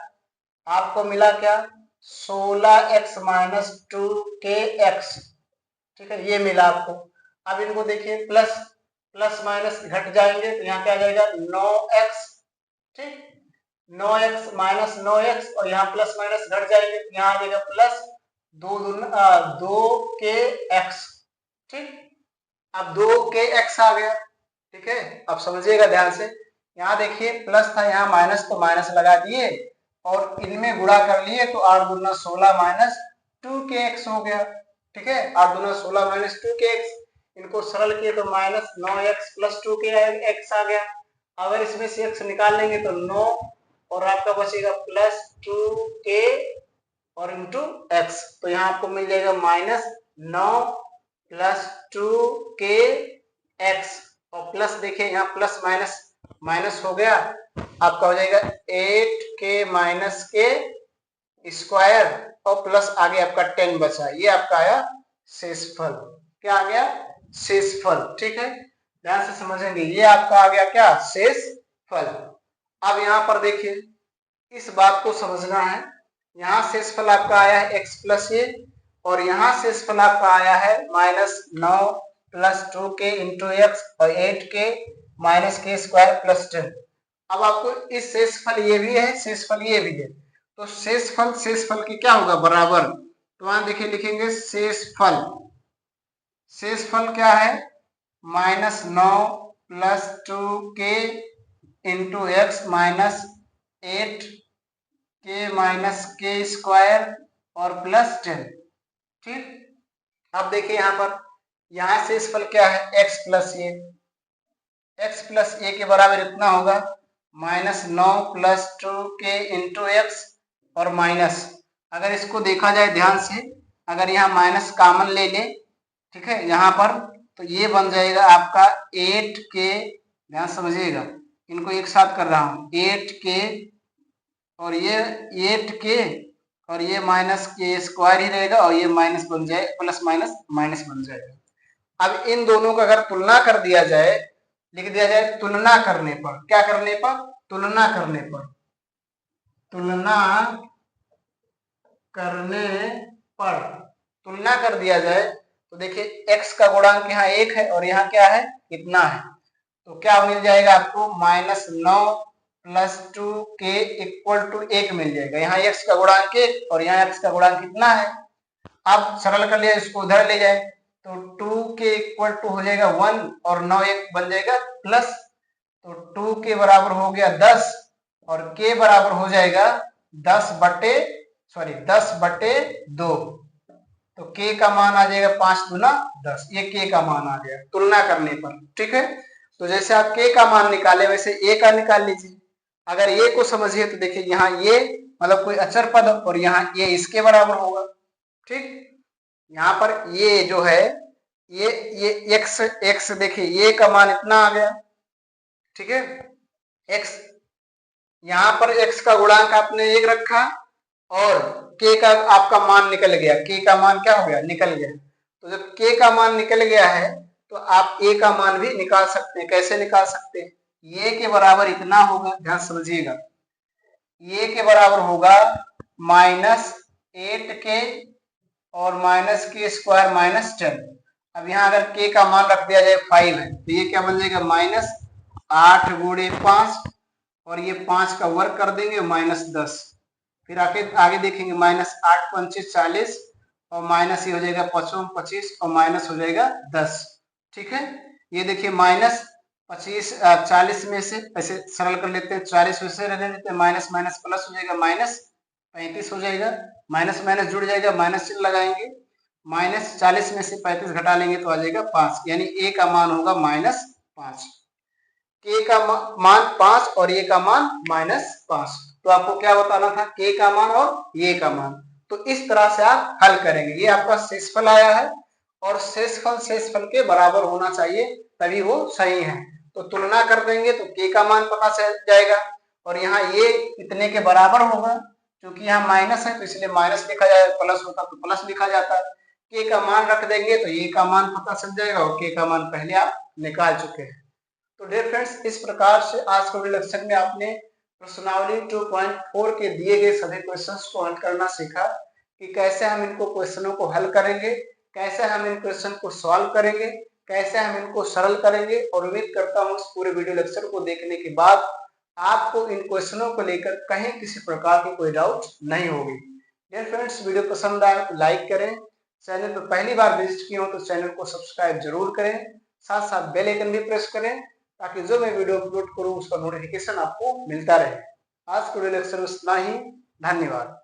आपको मिला क्या 16x माइनस 2kx। ठीक है, ये मिला आपको। अब इनको देखिए प्लस प्लस माइनस घट जाएंगे तो यहाँ क्या आ जाएगा 9x। ठीक, 9x माइनस 9x, और यहाँ प्लस माइनस घट जाएंगे तो यहाँ आ जाएगा प्लस 2k x। ठीक, अब 2kx आ गया। ठीक है, अब समझिएगा ध्यान से, यहाँ देखिए प्लस था यहाँ माइनस तो माइनस लगा दिए, और इनमें गुणा कर लिए तो 8 दूना 16 माइनस 2kx हो गया। ठीक है, 8 दूना 16 माइनस 2kx, इनको सरल किए तो माइनस 9x प्लस 2kx आ गया। अगर इसमें से x निकाल लेंगे तो 9, और आपका बचेगा प्लस 2k और इंटू x, तो यहाँ आपको मिल जाएगा माइनस 9 प्लस 2kx, और प्लस देखिए यहाँ प्लस माइनस माइनस हो गया, आपका हो जाएगा 8k माइनस के स्क्वायर, और प्लस आगे आपका 10 बचा, ये आपका आया शेषफल। क्या आ गया, शेषफल। ठीक है, ध्यान से समझेंगे, ये आपका आ गया क्या, शेषफल। अब यहाँ पर देखिए इस बात को समझना है, यहाँ शेषफल आपका आया है x प्लस ए, और यहाँ शेषफल आपका आया है minus 9 plus 2k into x और 8k माइनस के स्क्वायर प्लस 10। अब आपको इस शेषफल ये भी है, शेषफल ये भी है, तो शेषफल शेषफल की क्या होगा बराबर, तो वहां देखिए लिखेंगे शेषफल, शेषफल क्या है minus 9 plus 2k into x minus 8k minus के स्क्वायर और प्लस 10। ठीक, अब देखिए यहाँ पर यहाँ शेषफल क्या है x प्लस ए, x प्लस ए के बराबर इतना होगा minus 9 plus 2k into x और माइनस, अगर इसको देखा जाए ध्यान से, अगर यहाँ माइनस कॉमन ले ले, ठीक है, यहाँ पर तो ये बन जाएगा आपका 8k, ध्यान समझिएगा, इनको एक साथ कर रहा हूँ 8k और ये 8k और ये माइनस के स्क्वायर ही रहेगा, और ये माइनस बन जाए प्लस माइनस माइनस बन जाएगा। अब इन दोनों का अगर तुलना कर दिया जाए, लिख दिया जाए तुलना करने पर, क्या करने पर, तुलना करने पर, तुलना करने पर तुलना कर दिया जाए तो देखिए x का गुणांक यहाँ 1 है और यहाँ क्या है इतना है, तो क्या मिल जाएगा आपको -9 प्लस 2k इक्वल टू 1 मिल जाएगा। यहाँ x का गुणांक 1 और यहाँ x का गुणांक कितना है, आप सरल कर लिया, इसको उधर ले जाए तो 2k इक्वल टू हो जाएगा 1 और 9 एक बन जाएगा प्लस, तो 2 के बराबर हो गया 10 और k बराबर हो जाएगा 10/2, तो k का मान आ जाएगा 5 दूना 10, ये k का मान आ गया तुलना करने पर। ठीक है, तो जैसे आप k का मान निकाले वैसे a का निकाल लीजिए। अगर a को समझिए तो देखिए यहाँ ये मतलब कोई अचर पद और यहाँ ये इसके बराबर होगा। ठीक, यहाँ पर ये जो है ये x देखिए ये का मान इतना आ गया। ठीक है, x यहाँ पर x का गुणांक आपने 1 रखा और k का आपका मान निकल गया, k का मान क्या हो गया, निकल गया। तो जब k का मान निकल गया है तो आप a का मान भी निकाल सकते हैं। कैसे निकाल सकते हैं, ये के बराबर इतना होगा, ध्यान समझिएगा, ये के बराबर होगा -8k और -k² -10। अब यहाँ अगर k का मान रख दिया जाए 5 है तो ये क्या बन जाएगा -8 गुणे 5 और ये 5 का वर्ग कर देंगे -10, फिर आगे देखेंगे -8 पंचे 40 और माइनस ये हो जाएगा 5 25 और माइनस हो जाएगा 10। ठीक है, ये देखिए -25 40 में से ऐसे सरल कर लेते हैं, 40 में से रहने देते हैं, माइनस माइनस प्लस हो जाएगा -35 हो जाएगा, माइनस माइनस जुड़ जाएगा, माइनस चिन्ह लगाएंगे, -40 में से 35 घटा लेंगे तो आ जाएगा 5, यानी a का मान होगा -5, k का मान 5 और a का मान -5। तो आपको क्या बताना था, k का मान और a का मान। तो इस तरह से आप हल करेंगे। ये आपका शेषफल आया है और शेषफल के बराबर होना चाहिए तभी वो सही है। तो तुलना कर देंगे तो k का मान पता चल जाएगा और यहाँ ये इतने के बराबर होगा, क्योंकि यहाँ माइनस है तो इसलिए माइनस लिखा जाए, प्लस होता तो प्लस लिखा जाता है। k का मान रख देंगे तो ये का मान पता चल जाएगा और k का मान पहले आप निकाल चुके हैं। तो डियर फ्रेंड्स, इस प्रकार से आज के लेक्चर में आपने प्रश्नावली 2.4 के दिए गए सभी क्वेश्चंस को हल करना सीखा कि कैसे हम इनको क्वेश्चनों को हल करेंगे, कैसे हम इन क्वेश्चन को सॉल्व करेंगे, कैसे हम इनको सरल करेंगे। और उम्मीद करता हूँ इस पूरे वीडियो लेक्चर को देखने के बाद आपको इन क्वेश्चनों को लेकर कहीं किसी प्रकार की कोई डाउट नहीं होगी। डियर फ्रेंड्स, वीडियो पसंद आए तो लाइक करें, चैनल पर पहली बार विजिट किए हो तो चैनल को सब्सक्राइब जरूर करें, साथ साथ बेल आइकन भी प्रेस करें ताकि जो मैं वीडियो अपलोड करूं उसका नोटिफिकेशन आपको मिलता रहे। आज के वीडियो लेक्चर में इतना ही, धन्यवाद।